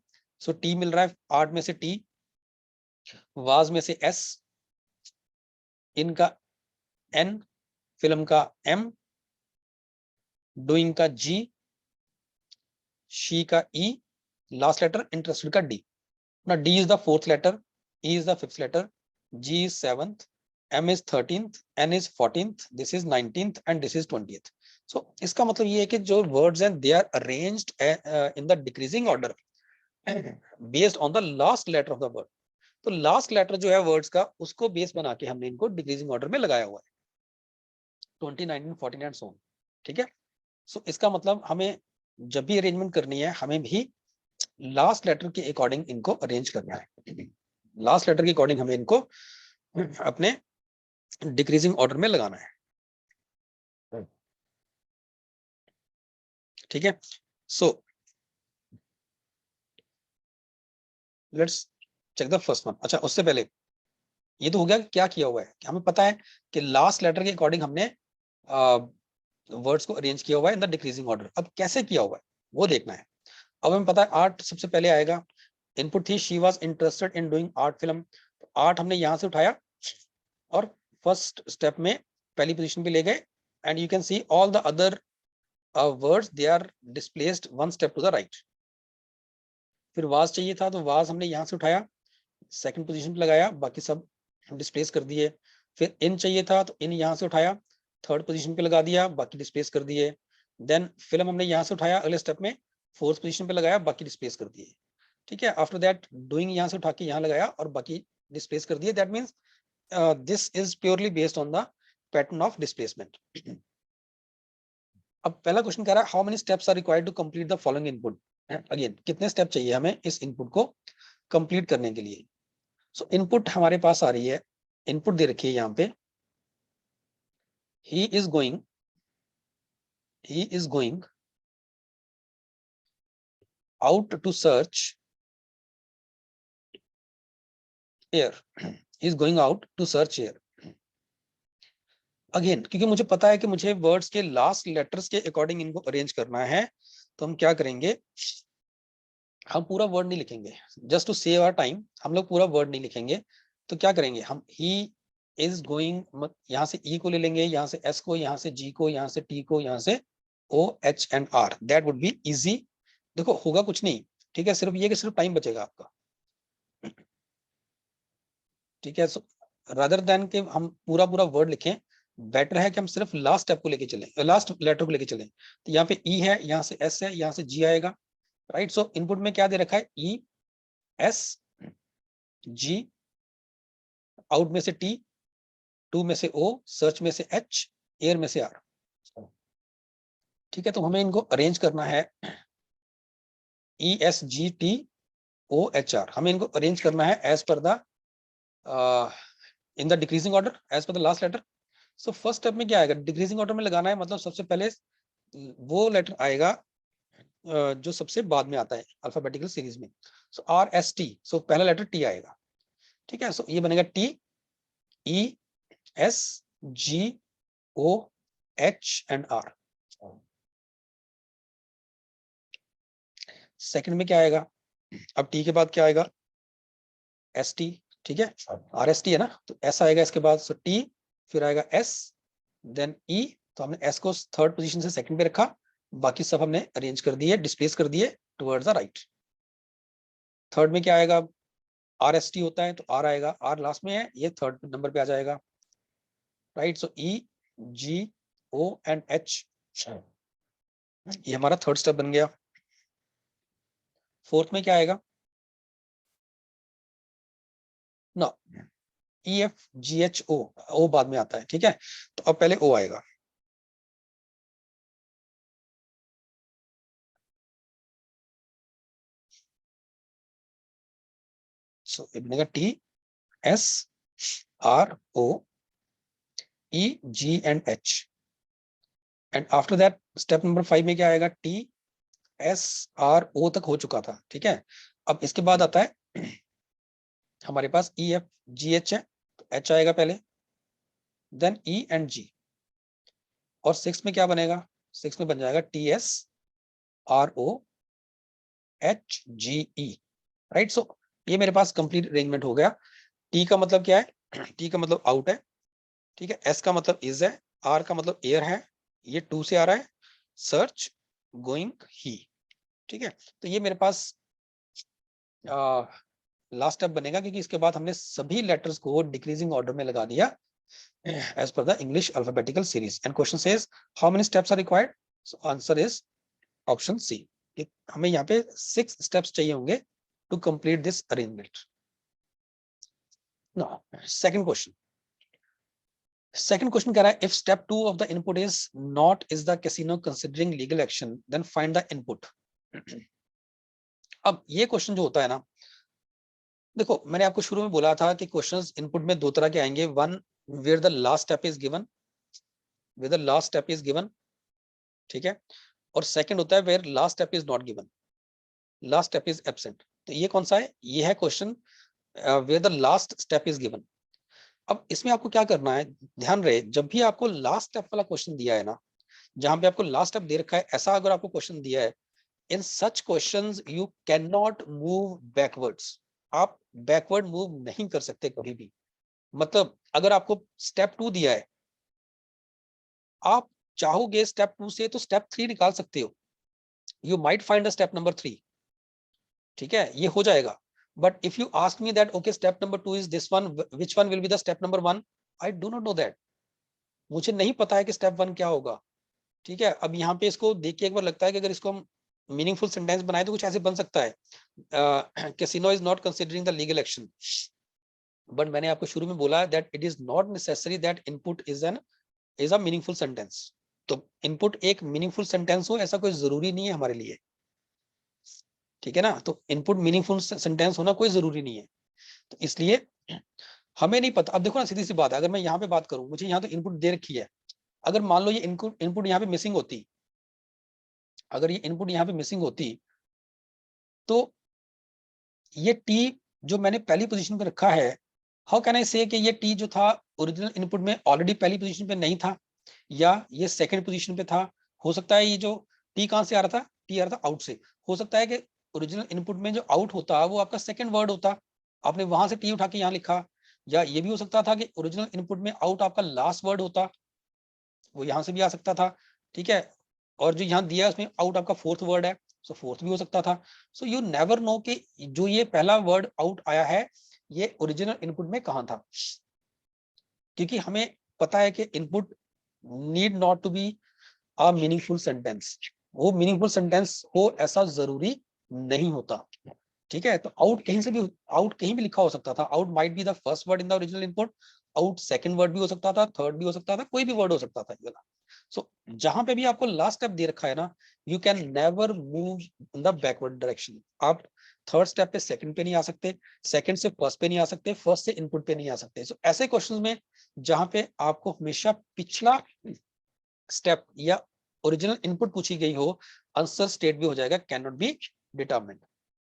सो टी मिल रहा है, आर्ट में से टी, वाज में से एस, इन का एन, फिल्म का एम, डूइंग का जी, शी का ई, लास्ट लेटर इंटरेस्टेड का डी। ना D is the fourth letter, E is the fifth letter, G is seventh, M is 13th, N is 14th, this is 19th and this is 20th। So इसका मतलब ये है कि जो words हैं they are arranged in the decreasing order based on the last letter of the word. तो last letter जो है वर्ड्स का, उसको बेस बना के हमने इनको डिक्रीजिंग ऑर्डर में लगाया हुआ है, 20, 19, 14 एंड सो ऑन, ठीक है। सो इसका मतलब हमें जब भी अरेंजमेंट करनी है, हमें भी लास्ट लेटर के अकॉर्डिंग इनको अरेंज करना है। लास्ट लेटर के अकॉर्डिंग हमें इनको अपने डिक्रीजिंग ऑर्डर में लगाना है। ठीक है, so let's check the first one. अच्छा, उससे पहले ये तो हो गया क्या किया हुआ है, कि हमें पता है कि लास्ट लेटर के अकॉर्डिंग हमने वर्ड्स को अरेंज किया हुआ है इन द डिक्रीजिंग ऑर्डर। अब कैसे किया हुआ है वो देखना है। अब हमें पता है आर्ट सबसे पहले आएगा। इनपुट थी she was interested in doing art film, तो आर्ट हमने यहां से उठाया और फर्स्ट स्टेप में पहली पोजीशन पे ले गए, and you can see all the other words they are displaced one step to the right. फिर वाज चाहिए था तो वाज हमने यहां से उठाया, सेकंड पोजीशन पे लगाया, बाकी सब डिस्प्लेस कर दिए। फिर इन चाहिए था तो इन यहाँ से उठाया, थर्ड पोजीशन पे लगा दिया, बाकी डिस्प्लेस कर दिए। देन फिल्म हमने यहाँ से उठाया, अगले स्टेप में फोर्थ पोजीशन पे लगाया, बाकी डिस्प्लेस कर दिए। ठीक है, आफ्टर दैट डूइंग यहाँ से उठा के यहाँ लगाया और बाकी डिस्प्लेस कर दिए। That means this is purely based on the pattern of displacement. अब पहला क्वेश्चन कह रहा है how many steps are required to complete the following input. Again कितने स्टेप चाहिए हमें इस इनपुट को कंप्लीट करने के लिए। सो इनपुट हमारे पास आ रही है, इनपुट दे रखी है यहाँ पे, he is going out to search air, he is going out to search air। Again क्योंकि मुझे पता है कि मुझे वर्ड्स के लास्ट लेटर्स के अकॉर्डिंग इनको अरेंज करना है, तो हम क्या करेंगे, हम पूरा वर्ड नहीं लिखेंगे, just to save our time हम लोग पूरा वर्ड नहीं लिखेंगे। तो क्या करेंगे हम, ही इज गोइंग, यहाँ से ई को ले लेंगे, यहाँ से एस को, यहाँ से जी को, यहाँ से टी को, यहाँ से O H and R, that would be easy. देखो होगा कुछ नहीं, ठीक है, सिर्फ ये कि सिर्फ टाइम बचेगा आपका। ठीक है, सो रादर देन कि हम पूरा पूरा वर्ड लिखें, बेटर है कि हम सिर्फ लास्ट स्टेप को लेके चलें, लास्ट लेटर को लेके चलें। तो यहाँ पे ई है, यहाँ से एस है, यहाँ से जी आएगा, राइट। सो इनपुट में क्या दे रखा है, ई एस जी, आउट में से टी, टू में से ओ, सर्च में से एच, एयर में से आर। ठीक है, तो हमें इनको अरेंज करना है, E S G T O H R, हमें इनको अरेंज करना है as per the in the decreasing order, as per the last letter. So first step में क्या आएगा, डिक्रीजिंग ऑर्डर में लगाना है, मतलब सबसे पहले वो लेटर आएगा जो सबसे बाद में आता है अल्फाबेटिकल सीरीज में। So R S T, so पहला लेटर टी आएगा। ठीक है, सो ये बनेगा T E S G O H and R. Second में क्या आएगा, अब टी के बाद क्या आएगा, एस टी। ठीक है, आर एस टी है ना, तो एस आएगा इसके बाद, सो टी, फिर आएगा एस, देन ई। तो हमने एस को थर्ड पोजीशन से सेकंड पे रखा, बाकी सब हमने अरेंज कर दिए, डिस्प्लेस कर दिए टुवर्ड्स द राइट। थर्ड में क्या आएगा, आर एस टी होता है तो आर आएगा, आर लास्ट में है, ये थर्ड नंबर पे आ जाएगा, right. So E G O and H, ये हमारा थर्ड स्टेप बन गया। फोर्थ में क्या आएगा, ना, E F G H O, ओ बाद में आता है। ठीक है, तो अब पहले ओ आएगा, सो ये बनेगा T S R O E G and H, and after that step number 5 में क्या आएगा, टी एस आर ओ तक हो चुका था। ठीक है, अब इसके बाद आता है हमारे पास ई एफ जी एच है, तो एच आएगा पहले, देन ई एंड जी, और सिक्स में क्या बनेगा, सिक्स में बन जाएगा T S R O H G E, right. So ये मेरे पास कंप्लीट अरेंजमेंट हो गया। टी का मतलब क्या है, टी का मतलब आउट है। ठीक है, एस का मतलब इज है, आर का मतलब एयर है, ये टू से आ रहा है, सर्च गोइंग ही। ठीक है, तो ये मेरे पास लास्ट स्टेप बनेगा, क्योंकि इसके बाद हमने सभी लेटर्स को डिक्रीजिंग ऑर्डर में लगा दिया as per the English alphabetical series, and question says how many steps are required, so answer is option C, कि हमें यहाँ पे 6 steps चाहिए होंगे to complete this arrangement. Now second question कह रहा है if step 2 of the input is not is the casino considering legal action then find the input। अब ये क्वेश्चन जो होता है ना, देखो मैंने आपको शुरू में बोला था कि क्वेश्चंस इनपुट में दो तरह के आएंगे, one where the last step is given, where the last step is given, ठीक है, और सेकंड होता है where last step is not given, last step is absent. तो ये कौन सा है? ये है question where the last step is given. अब इसमें आपको क्या करना है, ध्यान रहे जब भी आपको लास्ट स्टेप वाला क्वेश्चन दिया है ना, जहां पे आपको लास्ट स्टेप दे रखा है, ऐसा अगर आपको क्वेश्चन दिया है, in such questions you can not move backwards. आप बैकवर्ड मूव नहीं कर सकते कभी भी। मतलब अगर आपको स्टेप 2 दिया है, आप चाहोगे स्टेप 2 से तो स्टेप 3 निकाल सकते हो, you might find a step number 3, ठीक है, ये हो जाएगा। But if you ask me that okay step number 2 is this one, which one will be the step number 1, I do not know that. मुझे नहीं पता है कि स्टेप 1 क्या होगा, ठीक है। अब यहाँ पे इसको देख के एक बार लगता है कि अगर इसको हम मीनिंगफुल सेंटेंस बनाए तो कुछ ऐसे बन सकता है, casino is not considering the legal action. But मैंने आपको शुरू में बोला that it is not necessary that input is a meaningful sentence. तो इनपुट एक मीनिंगफुल सेंटेंस हो ऐसा कोई जरूरी नहीं है हमारे लिए, ठीक है ना। तो इनपुट मीनिंगफुल सेंटेंस होना कोई जरूरी नहीं है, तो इसलिए हमें नहीं पता। अब देखो ना, सीधी सी बात है, अगर मैं यहाँ पे बात करूं, मुझे यहाँ तो इनपुट दे रखी है, अगर मान लो ये इनपुट यहाँ पे मिसिंग होती, अगर ये इनपुट यहाँ पे मिसिंग होती, तो ये टी जो मैंने पहली पोजीशन पे रखा है, हाउ कैन आई से कि ये टी जो था ओरिजिनल इनपुट में ऑलरेडी पहली पोजीशन पे नहीं था, या ये सेकंड पोजीशन पे था। हो सकता है ये जो टी कहां से आ रहा था, टी आ रहा था आउट से, हो सकता है कि ओरिजिनल इनपुट में जो आउट होता वो आपका सेकंड वर्ड होता, आपने वहां से टी उठा के यहाँ लिखा। या ये भी हो सकता था कि ओरिजिनल इनपुट में आउट आपका लास्ट वर्ड होता, वो यहाँ से भी आ सकता था, ठीक है। और जो यहाँ दिया है उसमें आउट आपका फोर्थ वर्ड है, सो फोर्थ भी हो सकता था। सो यू नेवर नो कि जो ये पहला वर्ड आउट आया है ये ओरिजिनल इनपुट में कहाँ था, क्योंकि हमें पता है कि input need not to be a meaningful sentence, वो मीनिंगफुल सेंटेंस हो ऐसा जरूरी नहीं होता, ठीक है। तो आउट कहीं से भी, आउट कहीं भी लिखा हो सकता था, out might be the first word in the original input, out second word भी हो सकता था, थर्ड भी हो सकता था, कोई भी वर्ड हो सकता था ये वाला। सो जहां पे भी आपको लास्ट स्टेप दे रखा है ना, you can never move in the backward direction. आप थर्ड स्टेप पे सेकंड पे नहीं आ सकते, सेकंड से फर्स्ट पे नहीं आ सकते, फर्स्ट से इनपुट पे नहीं आ सकते। सो ऐसे क्वेश्चंस में जहां पे आपको हमेशा पिछला स्टेप या ओरिजिनल इनपुट पूछी गई हो, आंसर स्टेट भी हो जाएगा कैन नॉट बी डिटरमिन्ड,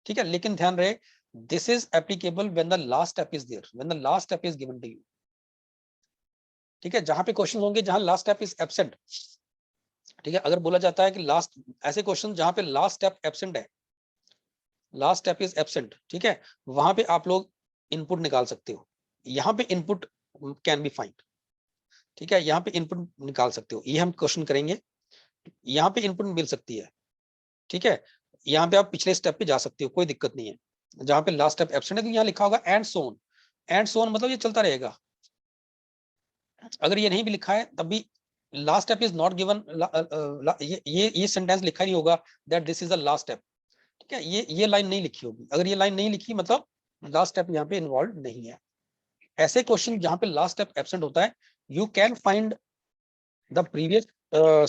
ठीक है। लेकिन ध्यान रहे this is applicable when the last step is there, when the last step is given to you, ठीक है। जहां पे क्वेश्चन होंगे जहां लास्ट स्टेप इज एब्सेंट, ठीक है, अगर बोला जाता है कि लास्ट, ऐसे क्वेश्चन जहां पे लास्ट स्टेप एब्सेंट है, लास्ट स्टेप इज एब्सेंट, ठीक है, वहां पे आप लोग इनपुट निकाल सकते हो। यहाँ पे इनपुट कैन बी फाइंड, ठीक है, यहाँ पे इनपुट निकाल सकते हो, ये हम क्वेश्चन करेंगे। यहाँ पे इनपुट मिल सकती है, ठीक है। यहाँ पे आप पिछले स्टेप पे जा सकते हो, कोई दिक्कत नहीं है। जहां पे लास्ट स्टेप एब्सेंट है तो यहाँ लिखा होगा एंड सोन, एंड सोन मतलब ये चलता रहेगा। अगर ये नहीं भी लिखा है तब भी last step is not given, ये सेंटेंस लिखा नहीं होगा that this is the last step, ठीक है। ये लाइन नहीं लिखी होगी, अगर ये लाइन नहीं लिखी मतलब लास्ट स्टेप यहाँ पे इन्वॉल्व नहीं है। ऐसे क्वेश्चन जहां पे लास्ट स्टेप एब्सेंट होता है, you can find the previous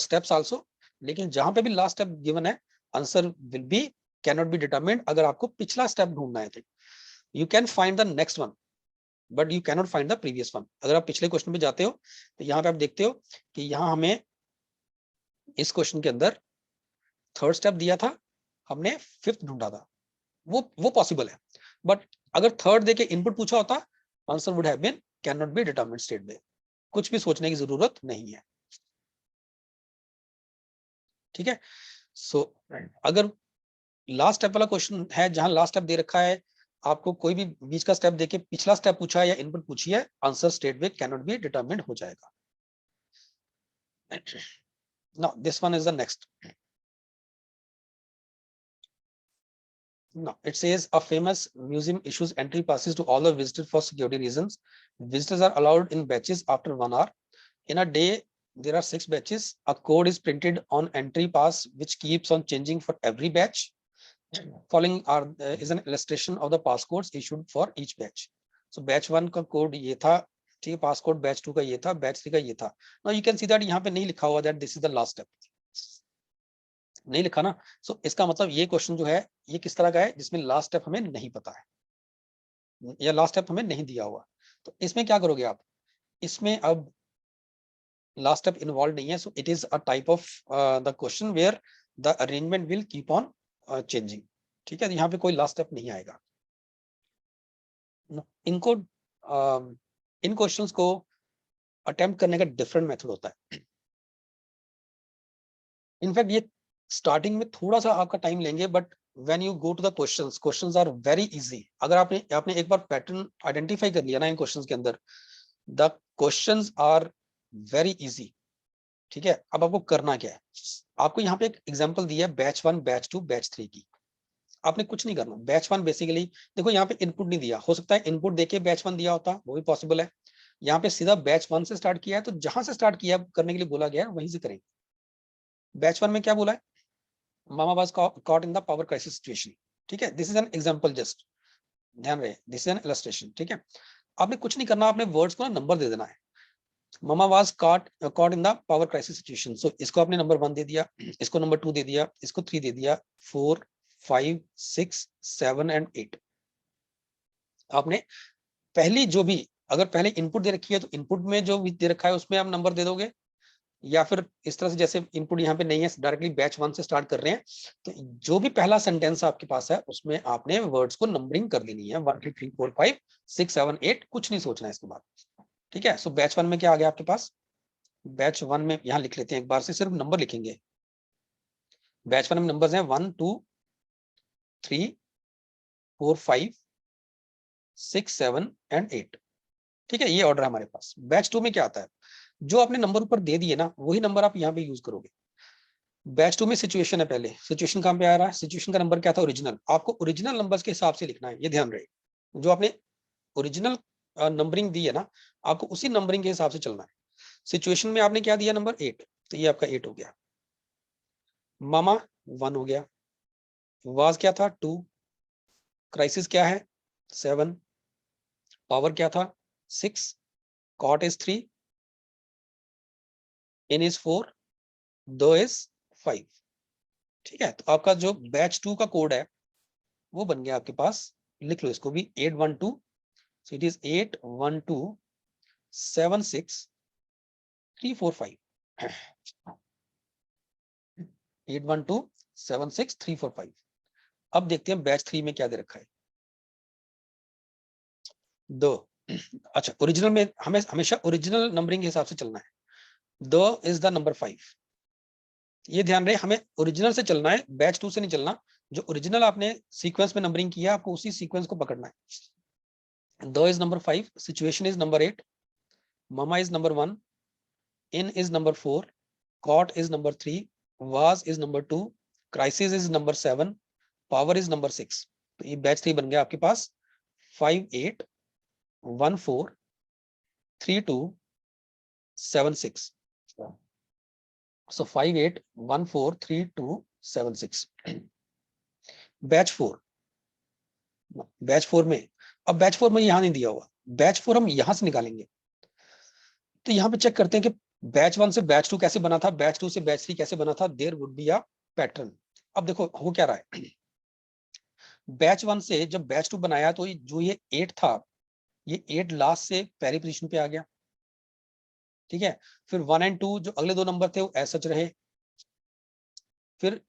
steps also, लेकिन जहां पे भी लास्ट स्टेप गिवन है, answer will B can not be determined. अगर आपको पिछला स्टेप ढूंढना है तो you can find the next one, but you cannot find the previous one. अगर आप पिछले क्वेश्चन पे जाते हो तो यहाँ पे आप देखते हो कि यहाँ हमें इस क्वेश्चन के अंदर थर्ड स्टेप दिया था, हमने फिफ्थ ढूंढा था, वो पॉसिबल है। बट अगर थर्ड देके इनपुट पूछा होता, answer would have been can not be determined state में, कुछ भी सोचने की जरूरत नहीं है, ठीक है। सो अगर लास्ट स्टेप वाला क्वेश्चन है जहां लास्ट स्टेप दे रखा है, आपको कोई भी बीच का स्टेप देके पिछला स्टेप पूछा है या इनपुट पूछी है, आंसर स्टेट में कैन नॉट बी डिटरमिन्ड हो जाएगा। Now this one is the next. No, it says a famous museum issues entry passes to all the visitors for security reasons. Visitors are allowed in batches after 1 hour. In a day, there are 6 batches. A code is printed on entry pass, which keeps on changing for every batch. Following is an illustration of the passcodes issued for each batch. So batch 1 का code ये था, ठीक है, passcode batch 2 का ये था, batch 3 का ये था. Now you can see that यहाँ पे नहीं लिखा हुआ that this is the last step. नहीं लिखा ना, सो इसका मतलब ये क्वेश्चन जो है ये किस तरह का है, जिसमें लास्ट स्टेप हमें नहीं पता है या लास्ट स्टेप हमें नहीं दिया हुआ। तो इसमें क्या करोगे आप, इसमें अब लास्ट स्टेप इन्वॉल्व नहीं है, so it is a type of the question where the arrangement will keep on changing. ठीक है, यहाँ पे कोई लास्ट स्टेप नहीं आएगा। इनको इन क्वेश्चंस को अटेम्प्ट करने का डिफरेंट मेथड होता है। इनफैक्ट ये स्टार्टिंग में थोड़ा सा आपका टाइम लेंगे, but when you go to the questions are very easy. अगर आपने एक बार पैटर्न आइडेंटिफाई कर लिया ना इन क्वेश्चंस के अंदर, the questions are very easy. ठीक है, अब आपको करना क्या है, आपको यहाँ पे एक एग्जांपल दिया है बैच 1, बैच 2, बैच 3 की। आपने कुछ नहीं करना। बैच 1 बेसिकली देखो यहाँ पे इनपुट नहीं दिया, हो सकता है इनपुट देके बैच 1 दिया होता, वो भी पॉसिबल है। यहाँ पे सीधा बैच 1 से स्टार्ट किया है, तो जहां से स्टार्ट किया करने के लिए बोला गया है वहीं से करेंगे। बैच 1 में क्या बोला है, mama was caught in the power crisis situation। ठीक है, this is an example, just ध्यान रहे, दिस इज एन इलस्ट्रेशन। ठीक है, आपने कुछ नहीं करना, आपने वर्ड्स को ना नंबर दे देना है। Mama was caught in the power crisis situation, so इसको आपने नंबर 1 दे दिया, इसको नंबर 2 दे दिया, इसको 3 दे दिया, 4, 5, 6, 7 एंड 8। आपने पहली जो भी, अगर पहले इनपुट दे रखी है तो इनपुट में जो भी दे रखा है उसमें आप नंबर दे दोगे, या फिर इस तरह से जैसे इनपुट यहाँ पे नहीं है, डायरेक्टली बैच 1 से स्टार्ट कर रहे हैं, तो जो भी पहला सेंटेंस आपके पास है उसमें आपने वर्ड्स को नंबरिंग कर देनी है, 1 2 3 4 5 6 7 8, कुछ नहीं सोचना है इसके बाद। ठीक है, सो बैच 1 में क्या आ गया आपके पास, बैच 1 में यहाँ लिख लेते हैं एक बार से, सिर्फ नंबर लिखेंगे। बैच 1 में नंबर्स हैं 1 2 3 4 5 6 7 एंड 8। ठीक है, ये ऑर्डर है हमारे पास। बैच 2 में क्या आता है, जो आपने नंबर ऊपर दे दिए ना वही नंबर आप यहाँ पे यूज करोगे। बैच 2 में सिचुएशन है, पहले सिचुएशन कहाँ पे आ रहा है, सिचुएशन का नंबर क्या था, ओरिजिनल। आपको ओरिजिनल नंबर्स के हिसाब से लिखना है, ये ध्यान रहे। जो आपने ओरिजिनल नंबरिंग दी है ना, आपको उसी नंबरिंग के हिसाब से चलना है। सिचुएशन में आपने क्या दिया, नंबर 8, तो ये आपका 8 हो गया। मामा 1 हो गया, वाज क्या था 2, क्राइसिस क्या है 7, पावर क्या था 6, कॉट इज 3, इन इज 4, दो इज 5। ठीक है, तो आपका जो बैच 2 का कोड है वो बन गया आपके पास, लिख लो इसको भी 812, so it is 812 7 6 3 4 5, 812 7 6 3 4 5। अब देखते हैं बैच 3 में क्या दे रखा है, 2। अच्छा, ओरिजिनल में हमें हमेशा ओरिजिनल नंबरिंग के हिसाब से चलना है। 2 इज द नंबर 5, ये ध्यान रहे, हमें ओरिजिनल से चलना है, बैच 2 से नहीं चलना। जो ओरिजिनल आपने सीक्वेंस में नंबरिंग किया आपको उसी सीक्वेंस को पकड़ना है। 2 is number 5, situation is number 8, mama is number 1, in is number 4, caught is number 3, was is number 2, crisis is number 7, power is number 6। तो ये बैच 3 बन गया आपके पास 5 8 1 4 3 2 7 6। so 5 8 1 4 3 2 7 6। बैच 4, बैच 4 में, अब बैच 4 में यहाँ नहीं दिया हुआ, बैच 4 हम यहाँ से निकालेंगे। तो यहाँ पे चेक करते हैं कि बैच 1 से बैच 2 कैसे बना था, बैच 2 से बैच 3 कैसे बना था, there would be a pattern. अब देखो हो क्या रहा है, बैच 1 से जब बैच 2 बनाया तो जो ये 8 था, ये 8 लास्ट से पहली पोजीशन पे आ गया। ठीक है, फिर 1 एंड 2 जो अगले दो नंबर थे वो एज सच रहे, फिर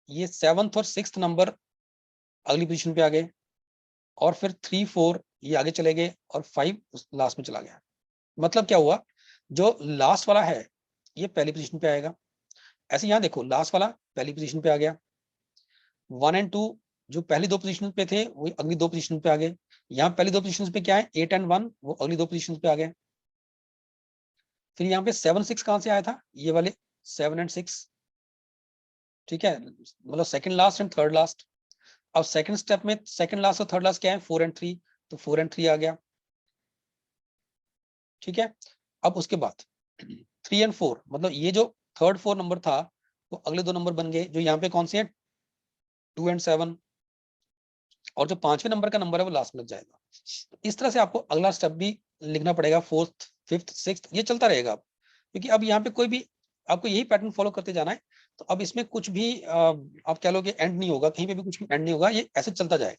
ये 7th और 6th नंबर अगली पोजीशन पे आ गए, और फिर 3 4 ये आगे चले गए, और 5 लास्ट में चला गया। मतलब क्या हुआ, जो लास्ट वाला है ये पहली पोजीशन पे आएगा। ऐसे यहाँ देखो, लास्ट वाला पहली पोजीशन पे आ गया, 1 एंड 2 जो पहली दो पोजीशन पे थे वो अगली दो पोजीशन पे आ गए। यहाँ पहली दो पोजीशन पे क्या है, 8 एंड 1 वो अगली दो पोजीशन पे आ गए। फिर यहाँ पे 7 6 कहाँ से आया था, ये वाले 7 एंड 6। ठीक है, मतलब second last and third last. अब सेकंड स्टेप में सेकंड लास्ट और थर्ड लास्ट क्या है, 4 एंड 3, तो 4 एंड 3 आ गया। ठीक है, अब उसके बाद 3 एंड 4, मतलब ये जो थर्ड 4 नंबर था वो अगले दो नंबर बन गए, जो यहाँ पे कौन से हैं 2 एंड 7, और जो पांचवें नंबर का नंबर है वो लास्ट में लग जाएगा। इस तरह से आपको अगला स्टेप भी लिखना पड़ेगा, 4th 5th 6th, ये चलता रहेगा। क्योंकि अब यहाँ पे कोई भी आपको यही पैटर्न फॉलो करते जाना है, तो अब इसमें कुछ भी आप कह लो कि एंड नहीं होगा, कहीं पे भी कुछ एंड नहीं होगा, ये ऐसे चलता जाएगा।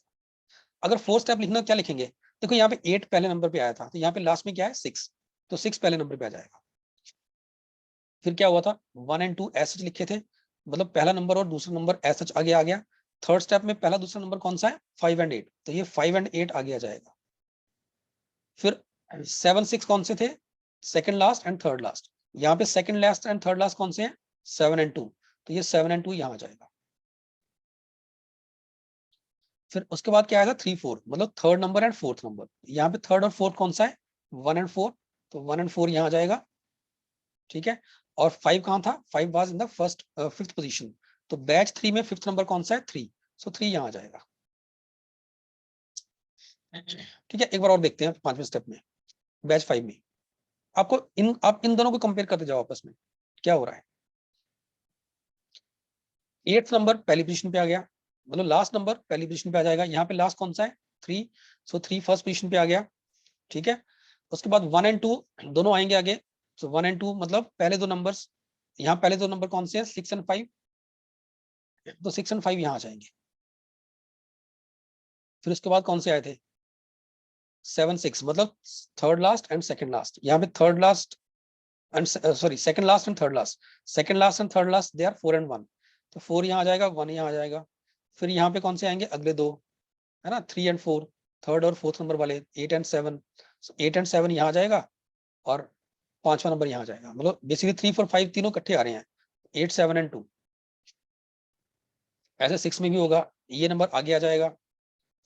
अगर 4th स्टेप लिखना, क्या लिखेंगे, देखो यहाँ पे 8 पहले नंबर पे आया था, तो यहाँ पे लास्ट में क्या है 6, तो 6 पहले नंबर पे आ जाएगा। फिर क्या हुआ था, 1 एंड 2 ऐसे लिखे थे, मतलब पहला नंबर और दूसरा नंबर एज सच आगे आ गया। थर्ड स्टेप में पहला दूसरा नंबर कौन सा है, 5 एंड 8, तो ये 5 एंड 8 आगे आ जाएगा। फिर 7 6 कौन से थे, second last and third last. यहाँ पे second last and third last कौन से हैं, 7 एंड 2, तो ये 7 एंड 2 यहाँ आ जाएगा। फिर उसके बाद क्या आएगा, 3 4, मतलब third number and fourth number. यहाँ पे थर्ड और फोर्थ कौन सा है, 1 एंड 4, तो 1 एंड 4 यहाँ आ जाएगा। ठीक है, और 5 कहाँ था, 5 was in the first fifth position, तो बैच 3 में फिफ्थ नंबर कौन सा है, 3, सो 3 यहाँ आ जाएगा। ठीक है, एक बार और देखते हैं पांचवें स्टेप में, बैच 5 में। आपको आप इन दोनों को कंपेयर करते जाओ आपस में, क्या हो रहा है। 8th नंबर पहली पोजीशन पे आ गया, मतलब लास्ट नंबर पहली पोजीशन पे आ जाएगा। यहाँ पे लास्ट कौन सा है, 3, सो 3 फर्स्ट पोजीशन पे आ गया। ठीक है, उसके बाद 1 एंड 2 दोनों आएंगे आगे, सो 1 एंड 2 मतलब पहले दो नंबर्स, यहाँ पहले दो नंबर कौन से हैं, 6 एंड 5, तो 6 एंड 5 यहाँ आ जाएंगे। फिर उसके बाद कौन से आए थे, 7 6, मतलब third last and second last. यहाँ पे third last and sorry second last and third last, second last and third last they are 4 and 1, तो 4 यहाँ आ जाएगा, 1 यहाँ आ जाएगा। फिर यहाँ पे कौन से आएंगे अगले दो, है ना, 3 एंड 4, थर्ड और फोर्थ नंबर वाले, 8 एंड 7, 8 एंड 7 यहाँ आ जाएगा, और पांचवा नंबर यहाँ आ जाएगा। मतलब बेसिकली 3 4 5 तीनों इकट्ठे आ रहे हैं, 8 7 एंड 2। ऐसे 6 में भी होगा, ये नंबर आगे आ जाएगा।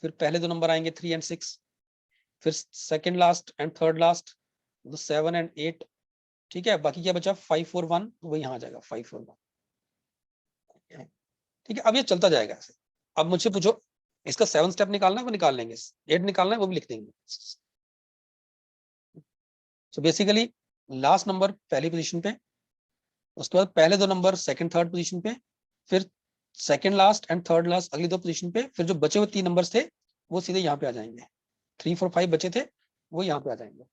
फिर पहले दो नंबर आएंगे 3 एंड 6, फिर second last and third last, तो 7 एंड 8। ठीक है, बाकी क्या बचा, 5 4 1, तो वो यहाँ आ जाएगा 5 4 1। ठीक है, अब ये चलता जाएगा ऐसे। अब मुझसे पूछो इसका 7 स्टेप निकालना है, वो निकाल लेंगे, 8 निकालना है वो भी लिख देंगे। सो बेसिकली लास्ट नंबर पहली पोजीशन पे, उसके बाद पहले दो नंबर सेकंड थर्ड पोजीशन पे, फिर second last and third last अगली दो पोजीशन पे, फिर जो बचे हुए 3 नंबर्स थे वो सीधे यहाँ पे आ जाएंगे, 3 4 5 बचे थे वो यहाँ पे आ जाएंगे।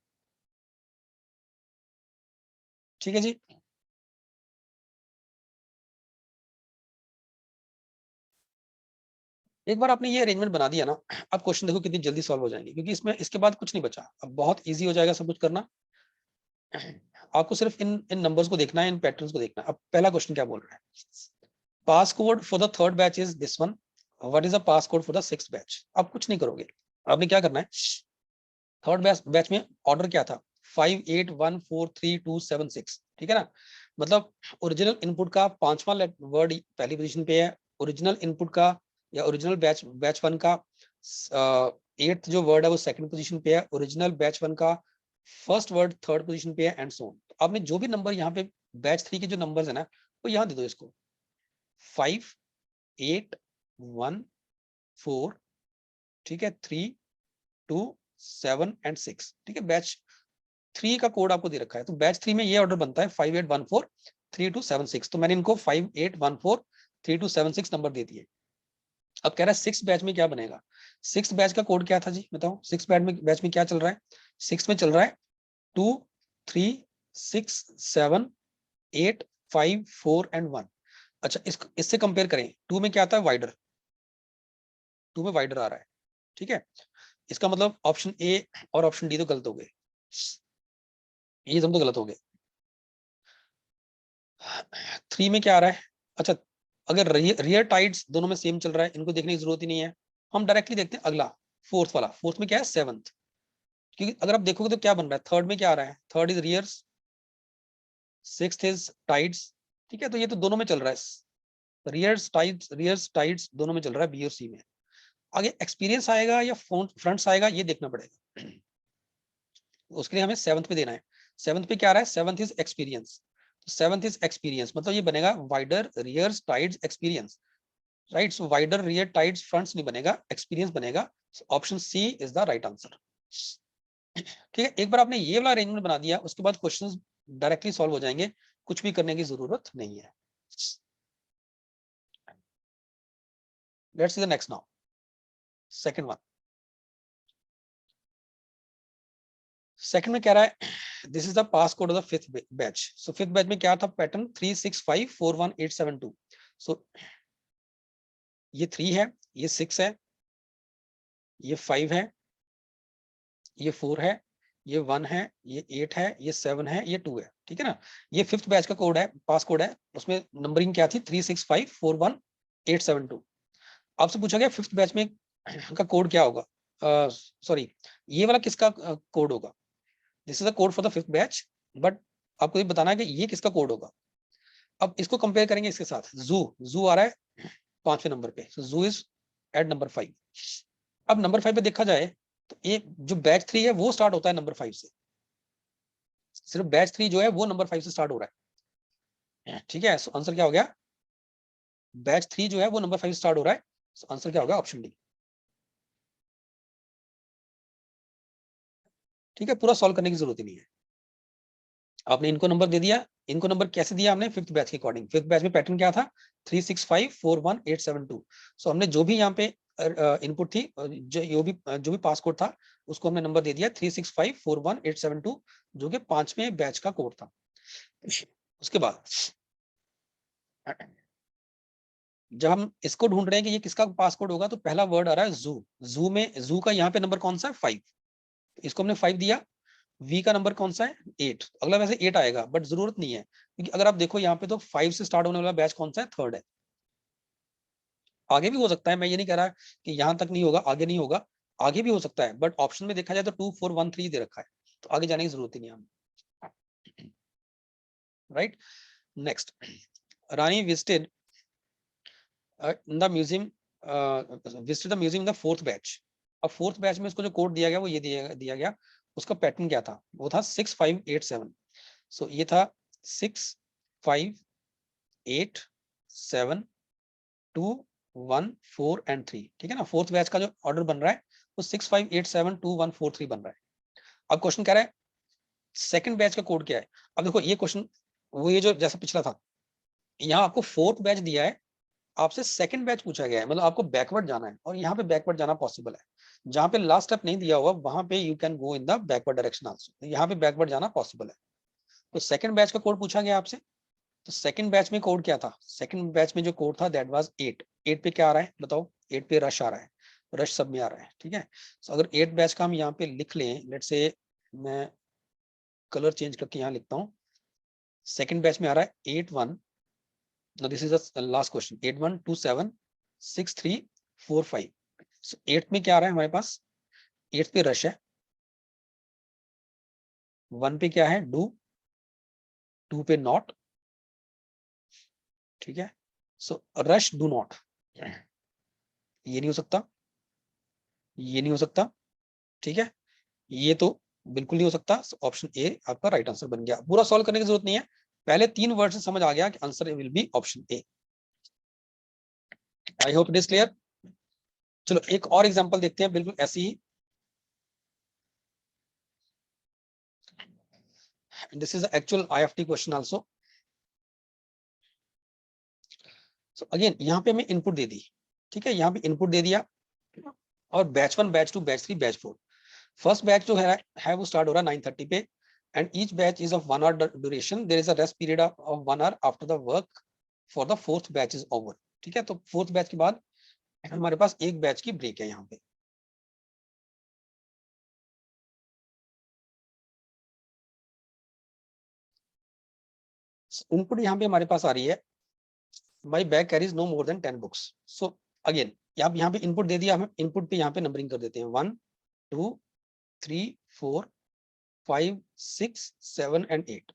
ठीक है जी, एक बार आपने ये अरेंजमेंट बना दिया ना, अब क्वेश्चन देखो कितनी जल्दी सॉल्व हो जाएंगे, क्योंकि इसमें इसके बाद कुछ नहीं बचा, अब बहुत इजी हो जाएगा सब कुछ करना। आपको सिर्फ इन नंबर्स को देखना है, इन पैटर्न्स को देखना है। अब पहला क्वेश्चन क्या बोल रहा है, pass code for the third batch is this one, what is the pass code for the sixth batch. अब कुछ नहीं करोगे, आपने क्या करना है, थर्ड बैच में ऑर्डर क्या था, 5 8 1 4 3 2 7 6, ठीक है ना। मतलब ओरिजिनल इनपुट का पांचवा वर्ड पहली पोजीशन पे है, ओरिजिनल इनपुट का या ओरिजिनल बैच वन का एट्थ जो वर्ड है वो सेकंड पोजीशन पे है, ओरिजिनल बैच वन का फर्स्ट वर्ड थर्ड पोजीशन पे है, एंड सो ऑन। तो आपने जो भी नंबर यहाँ पे बैच 3 के जो नंबर्स है ना, वो यहाँ दे दो इसको, 5 8 1 4, ठीक है, 3 2 7 एंड 6। ठीक है, बैच 3 का कोड आपको दे रखा है, तो बैच 3 में ये ऑर्डर बनता है 5 8 1 4 3 2 7 6, तो मैंने इनको 5 8 1 4 3 2 7 6 नंबर दे दिए। अब कह रहा है सिक्स बैच में क्या बनेगा, सिक्स बैच का कोड क्या था जी बताओ, सिक्स बैच में क्या चल रहा है, सिक्स में चल रहा है 2 3 6 7 8 5 4 एंड 1। अच्छा, इससे कंपेयर करें, 2 में क्या आता है, वाइडर, 2 में वाइडर आ रहा है। ठीक है, इसका मतलब ऑप्शन ए और ऑप्शन डी तो गलत हो गए, ये दोनों तो गलत हो गए। 3 में क्या आ रहा है, अच्छा अगर रियर टाइड्स दोनों में सेम चल रहा है, इनको देखने की जरूरत ही नहीं है, हम डायरेक्टली देखते हैं अगला, फोर्थ वाला। फोर्थ में क्या है, सेवंथ, क्योंकि अगर आप देखोगे तो क्या बन रहा है, थर्ड में क्या आ रहा है, third is rears, sixth is tides. ठीक है, तो ये तो दोनों में चल रहा है, रियर्स टाइड्स दोनों में चल रहा है, बी और सी में। आगे एक्सपीरियंस आएगा या फ्रंट्स आएगा, ये देखना पड़ेगा, उसके लिए हमें सेवंथ पे देना है। सेवंथ पे क्या आ रहा है, सेवंथ इज एक्सपीरियंस, तो सेवंथ इज एक्सपीरियंस मतलब ये बनेगा wider rears tides experience, right. So wider rear tides fronts नहीं बनेगा, एक्सपीरियंस बनेगा। Option C is the right answer. ठीक है, एक बार आपने ये वाला अरेंजमेंट बना दिया, उसके बाद क्वेश्चंस डायरेक्टली सॉल्व हो जाएंगे, कुछ भी करने की जरूरत नहीं है। Let's see the next now, second one. Second में कह रहा है this is the pass code of the fifth batch. So fifth batch में क्या था पैटर्न, 3 6 5 4 1 8 7 2। सो ये 3 है, ये 6 है, ये 5 है, ये 4 है, ये 1 है, ये 8 है, ये 7 है, ये 2 है। ठीक है ना। ये 5th बैच का कोड है, पास कोड है, उसमें नंबरिंग क्या थी 36541 872। आपसे पूछा गया 5th बैच में का कोड क्या होगा, सॉरी ये वाला किसका कोड होगा, this is the code for the 5th batch, but आपको ये बताना है कि ये किसका कोड होगा। अब इसको कंपेयर करेंगे इसके साथ, जू जू आ रहा है 5वें नंबर पे, जू इज एट नंबर 5। अब नंबर 5 पे देखा जाए तो ये जो बैच 3 है वो स्टार्ट होता है नंबर 5 से, सिर्फ बैच 3 जो है वो नंबर 5 से स्टार्ट हो रहा है, ठीक है। सो आंसर क्या हो गया, बैच 3 जो है वो नंबर 5 से स्टार्ट हो रहा है, सो आंसर क्या होगा, ऑप्शन डी। ठीक है, पूरा सॉल्व करने की जरूरत ही नहीं है, आपने इनको नंबर दे दिया। इनको नंबर कैसे दिया हमने, 5th बैच के अकॉर्डिंग। 5th बैच में पैटर्न क्या था, 36541 872। सो हमने जो भी यहाँ पे इनपुट थी, जो भी पास कोड था, उसको हमने नंबर दे दिया 36541 872, जो कि 5वें बैच का कोड था। उसके बाद जब हम इसको ढूंढ रहे हैं कि ये किसका पास कोड होगा, तो पहला वर्ड आ रहा है जू। जू में जू का यहाँ पे नंबर कौन सा है, 5, इसको हमने 5 दिया। वी का नंबर कौन सा है, 8, अगला वैसे 8 आएगा, बट जरूरत नहीं है, क्योंकि अगर आप देखो यहाँ पे तो 5 से स्टार्ट होने वाला बैच कौन सा है, 3rd है। आगे भी हो सकता है, मैं ये नहीं कह रहा कि यहाँ तक नहीं होगा, आगे नहीं होगा, आगे भी हो सकता है, बट ऑप्शन में देखा जाए तो 2413 दे रखा है, तो आगे जाने की जरूरत ही नहीं है हमें, right. Next, Rani visited the museum, visited the museum in the 4th batch. अब 4th बैच में इसको जो कोड दिया गया वो ये दिया गया, उसका पैटर्न क्या था, वो था 6587। सो ये था 65872 1 4 एंड 3, ठीक है ना। 4th बैच का जो ऑर्डर बन रहा है वो 65872 1 4 3 बन रहा है। अब क्वेश्चन कह रहा है सेकंड बैच का कोड क्या है। अब देखो ये क्वेश्चन वो ये जो जैसा पिछला था, यहाँ आपको 4th बैच दिया है, आपसे सेकंड बैच पूछा गया है, मतलब आपको बैकवर्ड जाना है, और यहाँ पे बैकवर्ड जाना पॉसिबल है। जहाँ पे लास्ट स्टेप नहीं दिया हुआ वहां पे you can go in the backward direction also, यहाँ पे बैकवर्ड जाना पॉसिबल है। तो सेकंड बैच का कोड पूछा गया आपसे, तो सेकंड बैच में कोड क्या था, सेकंड बैच में जो कोड था दैट वाज 8। 8 पे क्या आ रहा है बताओ, 8 पे रश आ रहा है, रश सब में आ रहा है, ठीक है। तो अगर 8 बैच का हम यहाँ पे लिख लें, लेट्स से मैं कलर चेंज करके यहाँ लिखता हूँ, सेकंड बैच में आ रहा है 81, now this is the last question, 81276345। so 8 में क्या आ रहा है हमारे पास, 8 पे रश है, 1 पे क्या है डू, 2 पे नॉट, ठीक है। सो रश डू नॉट, ये नहीं हो सकता, ये नहीं हो सकता, ठीक है, ये तो बिल्कुल नहीं हो सकता। ऑप्शन ए आपका राइट आंसर बन गया। पूरा सॉल्व करने की जरूरत नहीं है, पहले 3 वर्ड से समझ आ गया कि answer will be option A. I hope it is clear. चलो एक और एग्जांपल देखते हैं, बिल्कुल ऐसी ही। This is actual IFT question also. So again यहाँ पे हमें इनपुट दे दी, ठीक है, यहाँ पे इनपुट दे दिया, और batch 1 batch 2 batch 3 batch 4। First batch जो है वो स्टार्ट हो रहा है 9:30 पे, and each batch is of 1 hour duration, there is a rest period of 1 hour after the work for the 4th batch is over, ठीक है। तो 4th बैच के बाद हमारे पास एक बैच की ब्रेक है यहाँ पे। इनपुट यहाँ पे हमारे पास आ रही है, my bag carries no more than 10 books. So again यहाँ पे इनपुट दे दिया, हम इनपुट पे यहाँ पे नंबरिंग कर देते हैं 1 2 3 4 5 6 7 एंड 8,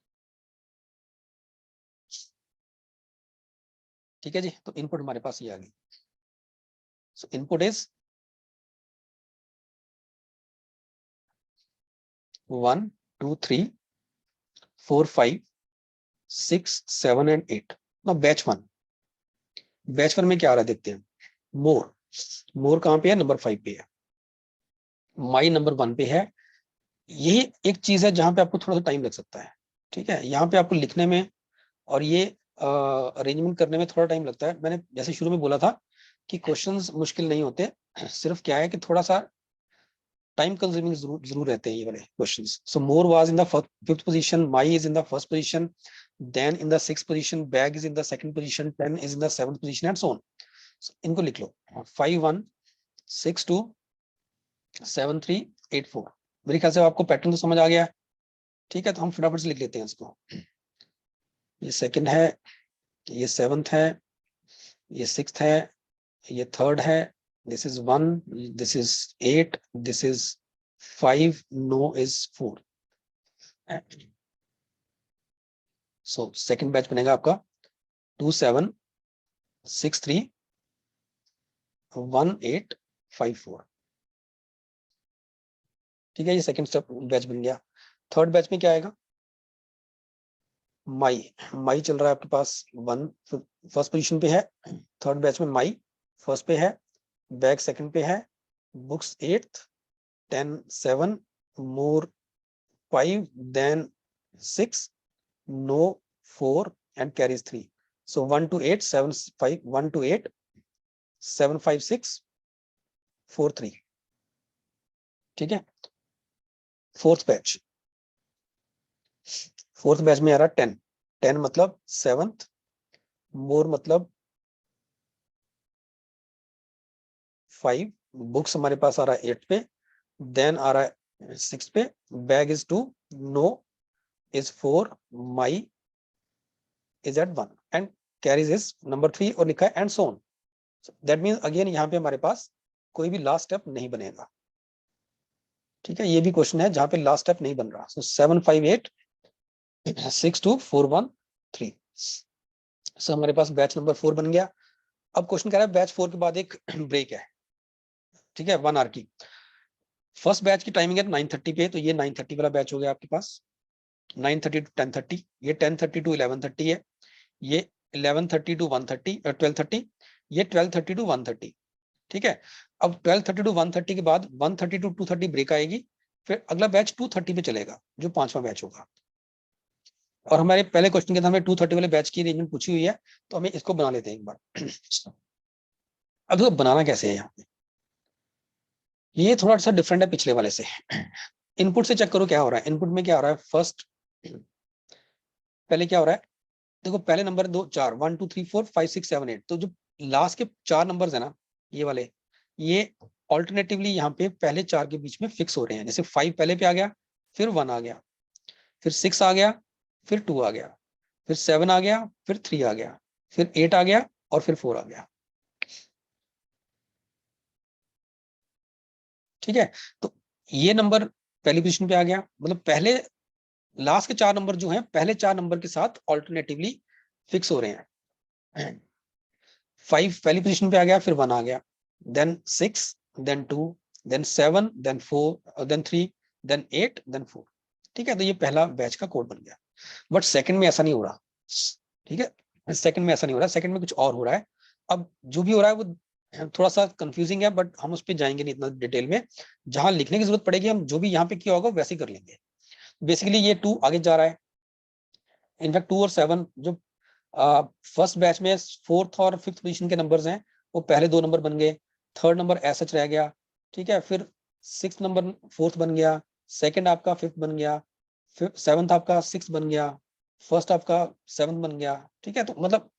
ठीक है जी। तो इनपुट हमारे पास ये आ गई। सो इनपुट इज 1 2 3 4 5 6 7 एंड 8। ना बैच 1, बैच 1 में क्या आ रहा है देखते हैं, मोर, मोर कहाँ पे है, नंबर 5 पे है, माई नंबर 1 पे है। यही एक चीज है जहां पे आपको थोड़ा सा टाइम लग सकता है, ठीक है, यहाँ पे आपको लिखने में और ये अरेंजमेंट करने में थोड़ा टाइम लगता है। मैंने जैसे शुरू में बोला था कि क्वेश्चंस मुश्किल नहीं होते, सिर्फ क्या है कि थोड़ा सा टाइम कंज्यूमिंग जरूर रहते हैं ये वाले questions. So more was in the 5th position, my is in the 1st position, then in the 6th position, bag is in the 2nd position, 10 is in the 7th position and so on. इनको लिख लो 5 1 6 2 7 3 8 4। मेरे ख्याल से आपको pattern तो समझ आ गया है। ठीक है, तो हम फटाफट से लिख लेते हैं इसको। ये सेकंड है, ये सेवंथ है, ये सिक्स्थ है, ये थर्ड है, this is 1, this is 8, this is 5, no is 4। So second batch बनेगा आपका 2 7 6 3 1 8 5 4। ठीक है, ये सेकंड स्टेप बैच बन गया। थर्ड बैच में क्या आएगा? माई, माई चल रहा है आपके पास 1 फर्स्ट पोजीशन पे है। थर्ड बैच में माई फर्स्ट पे है, बैग सेकंड पे है, books 8th, 10 7, more 5, then 6, no 4 and carries 3। So 1 to 8 7 5, 1 to 8 7 5 6 4 3। ठीक है, फोर्थ बैच, फोर्थ बैच में आ रहा है 10, 10 मतलब सेवंथ, मोर मतलब 5, बुक्स हमारे पास आ रहा है 8 पे, देन आ रहा है 6 पे, bag is 2, no is 4, my is at 1 and carries is number 3 और लिखा है and so on. That means again यहाँ पे हमारे पास कोई भी लास्ट स्टेप नहीं बनेगा। ठीक है, ये भी क्वेश्चन है जहां पे लास्ट स्टेप नहीं बन रहा। सो 7 5 8 6 2 4 1 3। सो हमारे पास बैच नंबर 4 बन गया। अब क्वेश्चन कह रहा है बैच 4 के बाद एक ब्रेक है, ठीक है, 1 आवर की। फर्स्ट बैच की टाइमिंग है 9:30 पे, तो ये 9:30 वाला बैच हो गया आपके पास, 9:30 to 10:30। ये 10:30 to 11:30 है, ये 11:30 to 1:30 12:30, ये 12:30 to 1:30। ठीक है, अब 12:30 to 1:30 के बाद 1:30 to 2:30 ब्रेक आएगी, फिर अगला बैच 2:30 पे चलेगा जो पांचवा बैच होगा। और हमारे पहले क्वेश्चन के अंदर हमें 2:30 वाले बैच की अरेंजमेंट पूछी हुई है, तो हमें इसको बना लेते हैं एक बार। अब देखो बनाना कैसे है यहाँ पे, ये थोड़ा सा डिफरेंट है पिछले वाले से। इनपुट से चेक करो क्या हो रहा है। इनपुट में क्या हो रहा है, फर्स्ट पहले क्या हो रहा है, देखो पहले नंबर दो 4 1 2 3 4 5 6 7 8, तो जो लास्ट के 4 नंबर्स है ना ये वाले, ये ऑल्टरनेटिवली यहाँ पे पहले 4 के बीच में फिक्स हो रहे हैं। जैसे 5 पहले पे आ गया, फिर 1 आ गया, फिर 6 आ गया, फिर 2 आ गया, फिर 7 आ गया, फिर 3 आ गया, फिर 8 आ गया और फिर 4 आ गया। ठीक है, तो ये नंबर पहली पोजीशन पे आ गया, मतलब पहले लास्ट के 4 नंबर जो हैं पहले 4 नंबर के साथ ऑल्टरनेटिवली फिक्स हो रहे हैं। 5 पहली पोजीशन पे आ गया, फिर 1 आ गया, then 6, then 2, then 7, then 4, then 3, then 8, then 4। ठीक है, तो ये पहला बैच का कोड बन गया। बट सेकंड में ऐसा नहीं हो रहा। ठीक है, सेकंड में ऐसा नहीं हो रहा, सेकंड में कुछ और हो रहा है। अब जो भी हो रहा है वो थोड़ा सा कंफ्यूजिंग है, बट हम उस पर जाएंगे नहीं इतना डिटेल में। जहां लिखने की जरूरत पड़ेगी हम जो भी यहाँ पे किया होगा वैसे ही कर लेंगे। बेसिकली ये 2 आगे जा रहा है, इनफैक्ट 2 और 7 जो फर्स्ट बैच में फोर्थ और फिफ्थ पोजीशन के नंबर्स हैं वो पहले 2 नंबर बन गए, थर्ड नंबर ऐसा रह गया। ठीक है, फिर सिक्स नंबर फोर्थ बन गया, सेकंड आपका फिफ्थ बन गया, फिर सेवंथ आपका सिक्स बन गया, फर्स्ट आपका सेवंथ बन गया। ठीक है, तो मतलब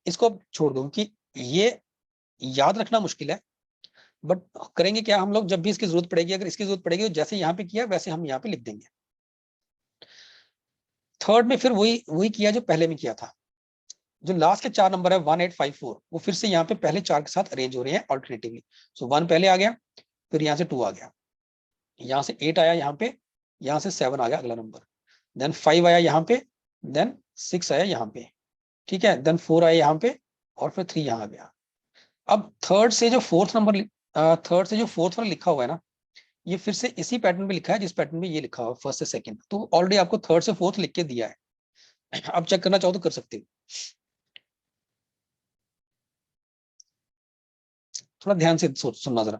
इसको अब छोड़ दो कि ये याद रखना मुश्किल है, बट करेंगे क्या हम लोग, जब भी इसकी जरूरत पड़ेगी, अगर इसकी जरूरत पड़ेगी तो जैसे यहाँ पे किया वैसे हम यहाँ पे लिख देंगे। थर्ड में फिर वही वही किया जो पहले में किया था। जो लास्ट के 4 नंबर है 1854, वो फिर से यहाँ पे पहले 4 के साथ अरेंज हो रहे हैं ऑल्टरनेटिवली। सो 1 पहले आ गया, फिर यहाँ से 2 आ गया, यहाँ से 8 आया, यहाँ पे यहाँ से 7 आ गया अगला नंबर, देन 5 आया यहाँ पे, देन 6 आया यहाँ पे। ठीक है, देन 4 आया यहाँ पे और फिर 3 यहाँ आ गया। अब थर्ड से जो फोर्थ नंबर, थर्ड से जो फोर्थ वाला लिखा हुआ है ना, ये फिर से इसी पैटर्न पे लिखा है जिस पैटर्न में ये लिखा हुआ है फर्स्ट से सेकंड। तो ऑलरेडी आपको थर्ड से फोर्थ लिख के दिया है। अब चेक करना चाहो तो कर सकते हो। थोड़ा ध्यान से सुनना जरा।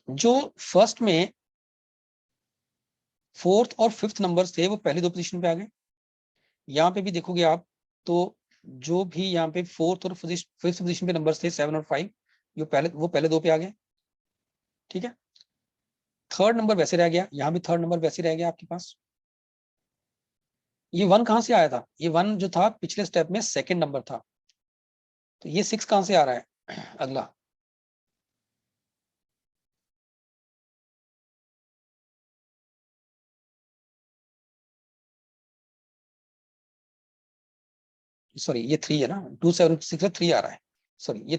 जो फर्स्ट में फोर्थ और फिफ्थ नंबर थे वो पहले 2 पोजीशन पे आ गए। यहाँ पे भी देखोगे आप तो जो भी यहाँ पे फोर्थ और फिफ्थ पोजीशन पे नंबर थे 7 और 5, वो पहले 2 पे आ गए। ठीक है, थर्ड नंबर वैसे रह गया, यहाँ भी थर्ड नंबर वैसे रह गया आपके पास। ये 1 कहाँ से आया था, ये 1 जो था पिछले स्टेप में सेकंड नंबर था, तो ये 6 कहाँ से आ रहा है अगला। सॉरी ये 3 है ना, 276 3 आ रहा है, सॉरी ये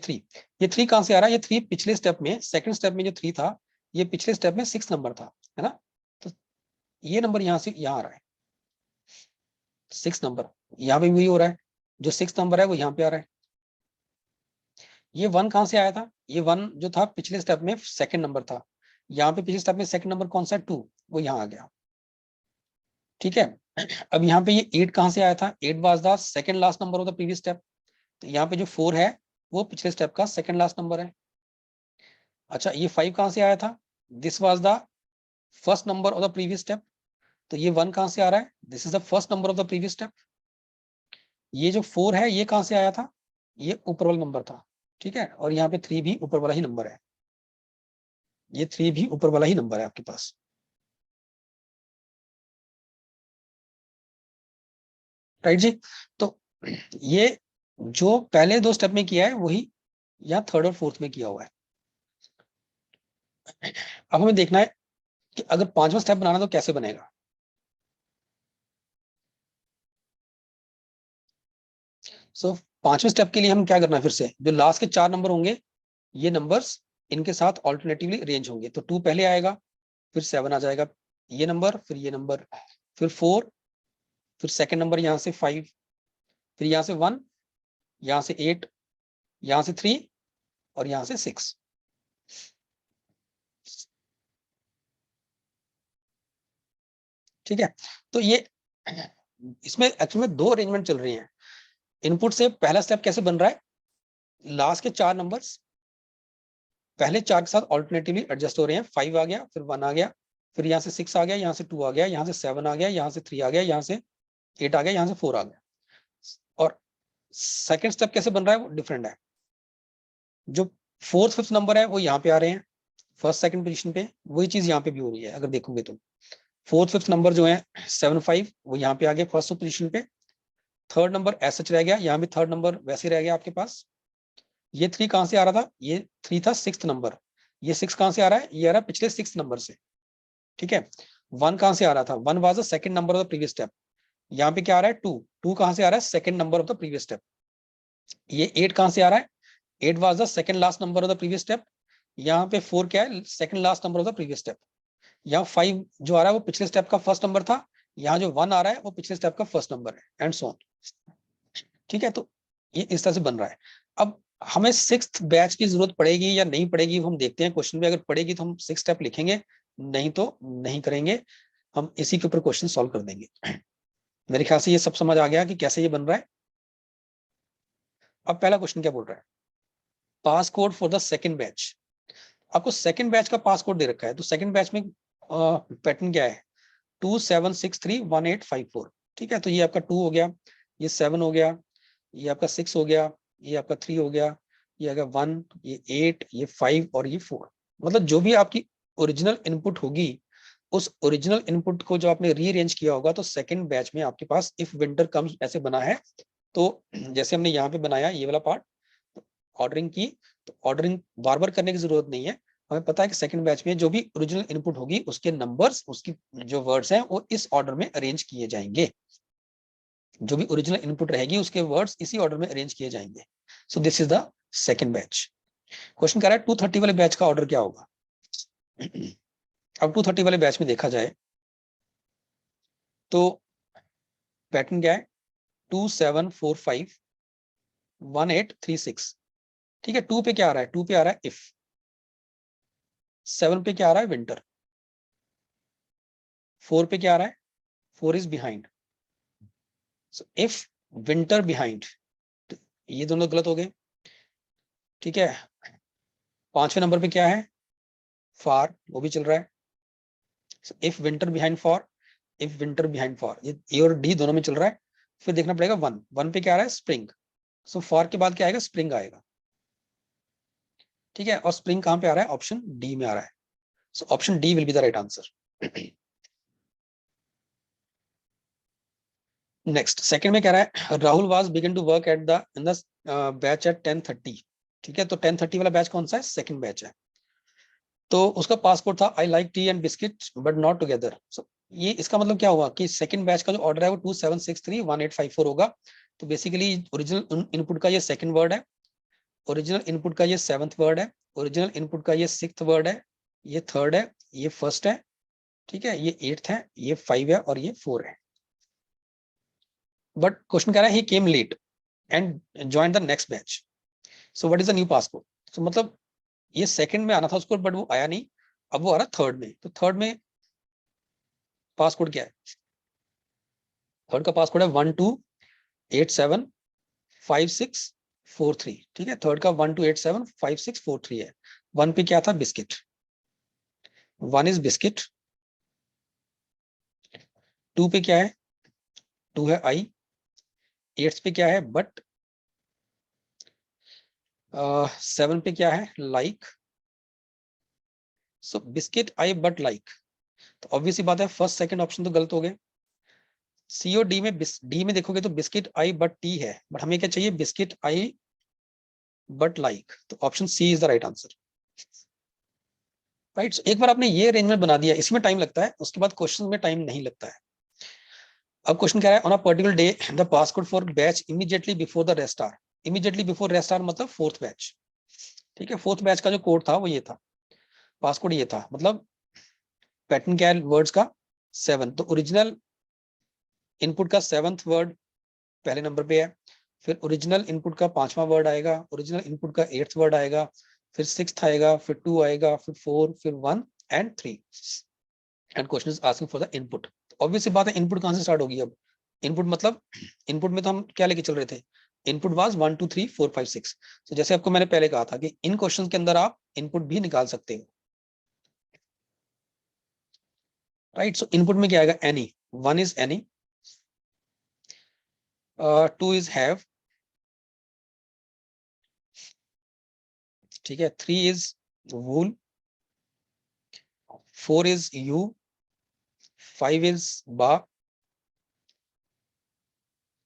3 कहाँ से आ रहा है, ये 3 पिछले स्टेप में, सेकंड स्टेप में जो 3 था, ये पिछले स्टेप में 6 नंबर था, है ना। तो ये नंबर यहाँ से यहाँ आ रहा है 6 नंबर, यहाँ पे भी वही हो रहा है, जो 6 नंबर है वो यहाँ पे आ रहा है। ये 1 कहाँ से आया था, ये 1 जो था पिछले स्टेप में सेकंड नंबर था, यहाँ पे पिछले स्टेप में सेकंड नंबर कौन सा है 2, वो यहाँ आ गया, ठीक है। अब यहाँ पे ये 8 कहाँ से आया था, 8 was the second last number of the previous step, तो यहाँ पे जो 4 है वो पिछले स्टेप का सेकंड लास्ट नंबर है। अच्छा ये 5 कहाँ से आया था, this was the first number of the previous step, तो ये 1 कहाँ से आ रहा है, this is the first number of the previous step. ये जो 4 है ये कहाँ से आया था, ये ऊपर वाला नंबर था, ठीक है, और यहाँ पे 3 भी ऊपर वाला ही नंबर है, ये 3 भी ऊपर वाला ही नंबर है आपके पास। राइट जी। तो ये जो पहले 2 स्टेप में किया है वही यहाँ थर्ड और फोर्थ में किया हुआ है। अब हमें देखना है कि अगर 5वां स्टेप बनाना तो कैसे बनेगा। सो 5वें स्टेप के लिए हम क्या करना है, फिर से जो लास्ट के 4 नंबर होंगे ये नंबर्स इनके साथ ऑल्टरनेटिवली अरेंज होंगे, तो 2 पहले आएगा, फिर 7 आ जाएगा, ये नंबर, फिर ये नंबर, फिर 4, फिर सेकंड नंबर यहाँ से 5, फिर यहाँ से 1, यहाँ से 8, यहाँ से 3 और यहाँ से 6। ठीक है, तो ये इसमें एक्चुअली में 2 अरेंजमेंट चल रही हैं। इनपुट से पहला स्टेप कैसे बन रहा है, लास्ट के 4 नंबर्स पहले 4 के साथ ऑल्टरनेटिवली एडजस्ट हो रहे हैं, 5 आ गया, फिर 1 आ गया, फिर यहाँ से 6 आ गया, यहाँ से 2 आ गया, यहाँ से 7 आ गया, यहाँ से 3 आ गया, यहाँ से 8 आ गया, यहाँ से 4 आ गया। और सेकंड स्टेप कैसे बन रहा है वो डिफरेंट है, जो फोर्थ फिफ्थ नंबर है वो यहाँ पे आ रहे हैं फर्स्ट सेकंड पोजीशन पे, वही चीज यहाँ पे भी हो रही है। अगर देखोगे तो फोर्थ फिफ्थ नंबर जो है 7 5 वो यहाँ पे आ गए फर्स्ट पोजीशन पे, थर्ड नंबर ऐसा रह गया, यहाँ भी थर्ड नंबर वैसे रह गया आपके पास। ये 3 कहाँ से आ रहा था, ये 3 था 6th नंबर, ये 6 कहाँ से आ रहा है, ये आ रहा है पिछले 6 नंबर से, ठीक है। 1 कहाँ से आ रहा था, 1 was the second number of the previous step, यहाँ पे क्या आ रहा है 2, 2 कहाँ से आ रहा है, second number of the previous step. ये 8 कहाँ से आ रहा है, 8 was the second last number of the previous step, यहाँ पे 4 क्या है, second last number of the previous step. यहाँ 5 जो आ रहा है वो पिछले स्टेप का फर्स्ट नंबर था, यहाँ जो 1 आ रहा है वो पिछले स्टेप का फर्स्ट नंबर है, एंड सो ऑन। ठीक है, तो ये इस तरह से बन रहा है। अब हमें 6th बैच की जरूरत पड़ेगी या नहीं पड़ेगी वो हम देखते हैं क्वेश्चन में, अगर पड़ेगी तो हम 6 स्टेप लिखेंगे, नहीं तो नहीं करेंगे, हम इसी के ऊपर क्वेश्चन सॉल्व कर देंगे। मेरे ख्याल से ये सब समझ आ गया कि कैसे ये बन रहा है। अब पहला क्वेश्चन क्या बोल रहा है, pass code for the second batch. आपको सेकंड बैच का पास कोड दे रखा है, तो सेकंड बैच में पैटर्न क्या है, 27631854। ठीक है, तो ये आपका 2 हो गया, ये 7 हो गया, ये आपका 6 हो गया, ये आपका 3 हो गया, ये आएगा 1, ये 8, ये 5 और ये 4। मतलब जो भी आपकी ओरिजिनल इनपुट होगी उस ओरिजिनल इनपुट को जो आपने रीअरेंज किया होगा, तो सेकंड बैच में आपके पास इफ विंटर कम्स ऐसे बना है। तो जैसे हमने यहाँ पे बनाया ये वाला पार्ट, ऑर्डरिंग की, तो ऑर्डरिंग बार बार करने की जरूरत नहीं है, हमें पता है कि सेकंड बैच में जो भी ओरिजिनल इनपुट होगी उसके नंबर्स, उसकी जो वर्ड्स हैं वो इस ऑर्डर में अरेंज किए जाएंगे, जो भी ओरिजिनल इनपुट रहेगी उसके वर्ड्स इसी ऑर्डर में अरेंज किए जाएंगे। सो this is the second batch. Question कह रहा है 230 वाले बैच का ऑर्डर क्या होगा। अब 230 वाले बैच में देखा जाए तो पैटर्न क्या है, 27451836। ठीक है, 2 पे क्या आ रहा है, 2 पे आ रहा है इफ, 7 पे क्या आ रहा है विंटर, 4 पे क्या आ रहा है, 4 is behind. So if winter behind, ये दोनों गलत हो गए। ठीक है, 5वें नंबर पे क्या है, फार, वो भी चल रहा है। If winter behind for, if winter behind for, ये ए और डी दोनों में चल रहा है। फिर देखना पड़ेगा 1, 1 पे क्या आ रहा है, स्प्रिंग। सो फॉर के बाद क्या आएगा, स्प्रिंग आएगा। ठीक है, और स्प्रिंग कहां पे आ रहा है, ऑप्शन डी में आ रहा है। So option D will be the right answer. Next second में कह रहा है Rahul was begin to work at the in the batch at 10:30। ठीक है, तो 10:30 वाला बैच कौन सा है, सेकंड बैच है। तो उसका पासपोर्ट था I like tea and biscuit but not together. So ये इसका मतलब क्या हुआ कि सेकंड बैच का जो ऑर्डर है वो 27631854 होगा, तो बेसिकली ओरिजिनल इनपुट का ये सेकंड वर्ड है, ओरिजिनल इनपुट का ये सेवंथ वर्ड है, ओरिजिनल इनपुट का ये सिक्स्थ वर्ड है, ये थर्ड है, ये फर्स्ट है, ठीक है, ये एट्थ है, ये 5 है और ये 4 है। बट क्वेश्चन कह रहा है he came late and join the next batch, so what is the new passcode. So मतलब ये सेकंड में आना था उसको, बट वो आया नहीं, अब वो आ रहा थर्ड में। तो थर्ड में पासकोड क्या है? थर्ड का पासकोड है 12875643। ठीक है, थर्ड का 12875643 है। 1 पे क्या था? बिस्किट। 1 is biscuit. 2 पे क्या है? 2 है आई। 8 पे क्या है? बट। 7 पे क्या है? Like. So biscuit, I, but, like. तो ऑब्वियसली बात है फर्स्ट सेकंड ऑप्शन तो गलत हो गए। सी और डी में, डी में देखोगे तो बिस्किट आई बट टी है, बट हमें क्या चाहिए? Biscuit I but like. तो option C is the right answer. Right, एक बार आपने ये अरेंजमेंट बना दिया, इसमें टाइम लगता है, उसके बाद क्वेश्चन में टाइम नहीं लगता है। अब क्वेश्चन कह रहा है on a particular day the passcode for batch immediately before the rest hour. Immediately before rest hour मतलब फोर्थ बैच। ठीक है, फोर्थ बैच का जो कोड था वो ये था, पासकोड ये था, मतलब पैटर्न क्या है वर्ड्स का? 7। तो ओरिजिनल इनपुट का 7th वर्ड पहले नंबर पे है, फिर ओरिजिनल इनपुट का 5वां वर्ड आएगा, ओरिजिनल इनपुट का 8th वर्ड आएगा, फिर 6th आएगा, फिर 2 आएगा, फिर 4, फिर 1 and 3। And question is asking for the input. Obviously बात है इनपुट कहां से स्टार्ट होगी? अब इनपुट मतलब इनपुट में तो हम क्या लेके चल रहे थे? Input was 1 2 3 4 5 6। तो जैसे आपको मैंने पहले कहा था कि इन क्वेश्चंस के अंदर आप इनपुट भी निकाल सकते हो। राइट, सो इनपुट में क्या आएगा? Any. 1 is any, 2 is have, ठीक है, 3 is wool, 4 is you, 5 is baa,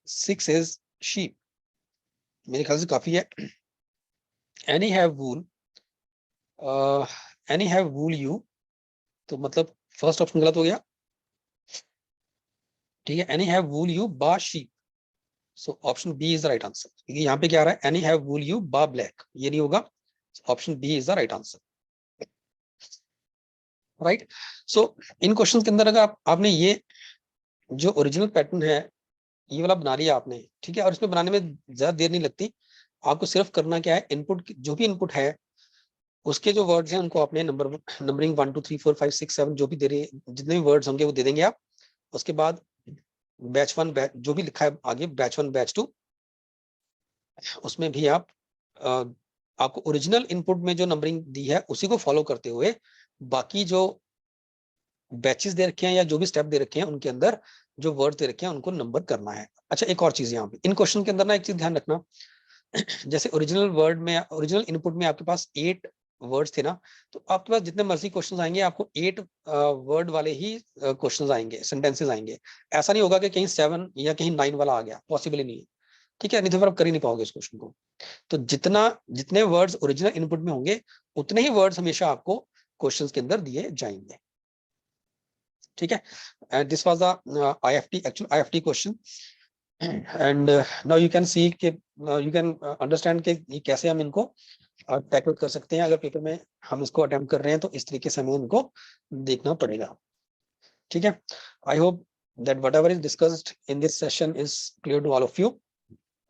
6 is sheep. मेरे ख्याल से काफी है। Any have wool, any have wool you, तो मतलब फर्स्ट ऑप्शन गलत हो गया। ठीक है, any have wool you baa sheep, so option B is the right answer. क्योंकि यहाँ पे क्या आ रहा है? एनी हैव वूल यू बा ब्लैक, ये नहीं होगा, option B is the right answer. Right, so इन क्वेश्चन के अंदर अगर आपने ये जो ओरिजिनल पैटर्न है ये वाला बना लिया आपने, ठीक है, और इसमें बनाने में ज्यादा देर नहीं लगती। आपको सिर्फ करना क्या है? इनपुट, जो भी इनपुट है उसके जो वर्ड्स हैं उनको आपने नंबरिंग 1 2 3 4 5 6 7 जो भी दे रहे, जितने भी वर्ड्स होंगे वो दे देंगे आप। उसके बाद बैच 1, बैच जो भी लिखा है आगे, बैच 1 बैच 2, उसमें भी आप आपको ओरिजिनल इनपुट में जो नंबरिंग दी है उसी को फॉलो करते हुए बाकी जो बैचेस दे रखे हैं या जो भी स्टेप दे रखे हैं उनके अंदर जो वर्ड दे रखे हैं उनको नंबर करना है। अच्छा, एक और चीज यहाँ पे इन क्वेश्चन के अंदर ना एक चीज ध्यान रखना, जैसे ओरिजिनल वर्ड में, ओरिजिनल इनपुट में आपके पास 8 वर्ड्स थे ना, तो आपके पास जितने मर्जी क्वेश्चंस आएंगे आपको 8 वर्ड वाले ही क्वेश्चंस आएंगे, सेंटेंसेस आएंगे। ऐसा नहीं होगा कि कहीं 7 या कहीं 9 वाला आ गया, पॉसिबल ही नहीं है। ठीक है, नहीं तो फिर आप कर ही नहीं पाओगे इस क्वेश्चन को। तो जितने वर्ड्स ओरिजिनल इनपुट में होंगे उतने ही वर्ड्स हमेशा आपको क्वेश्चंस के अंदर दिए जाएंगे। ठीक है, this was the IFT, actual IFT question. And now you can सी के, यू कैन अंडरस्टैंड के ये कैसे हम इनको टैकल कर सकते हैं। अगर पेपर में हम इसको अटेम्प्ट कर रहे हैं तो इस तरीके से हमें इनको देखना पड़ेगा। ठीक है, I hope that whatever is discussed in this session is clear to all of you.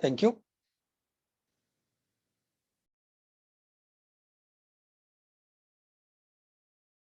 Thank you.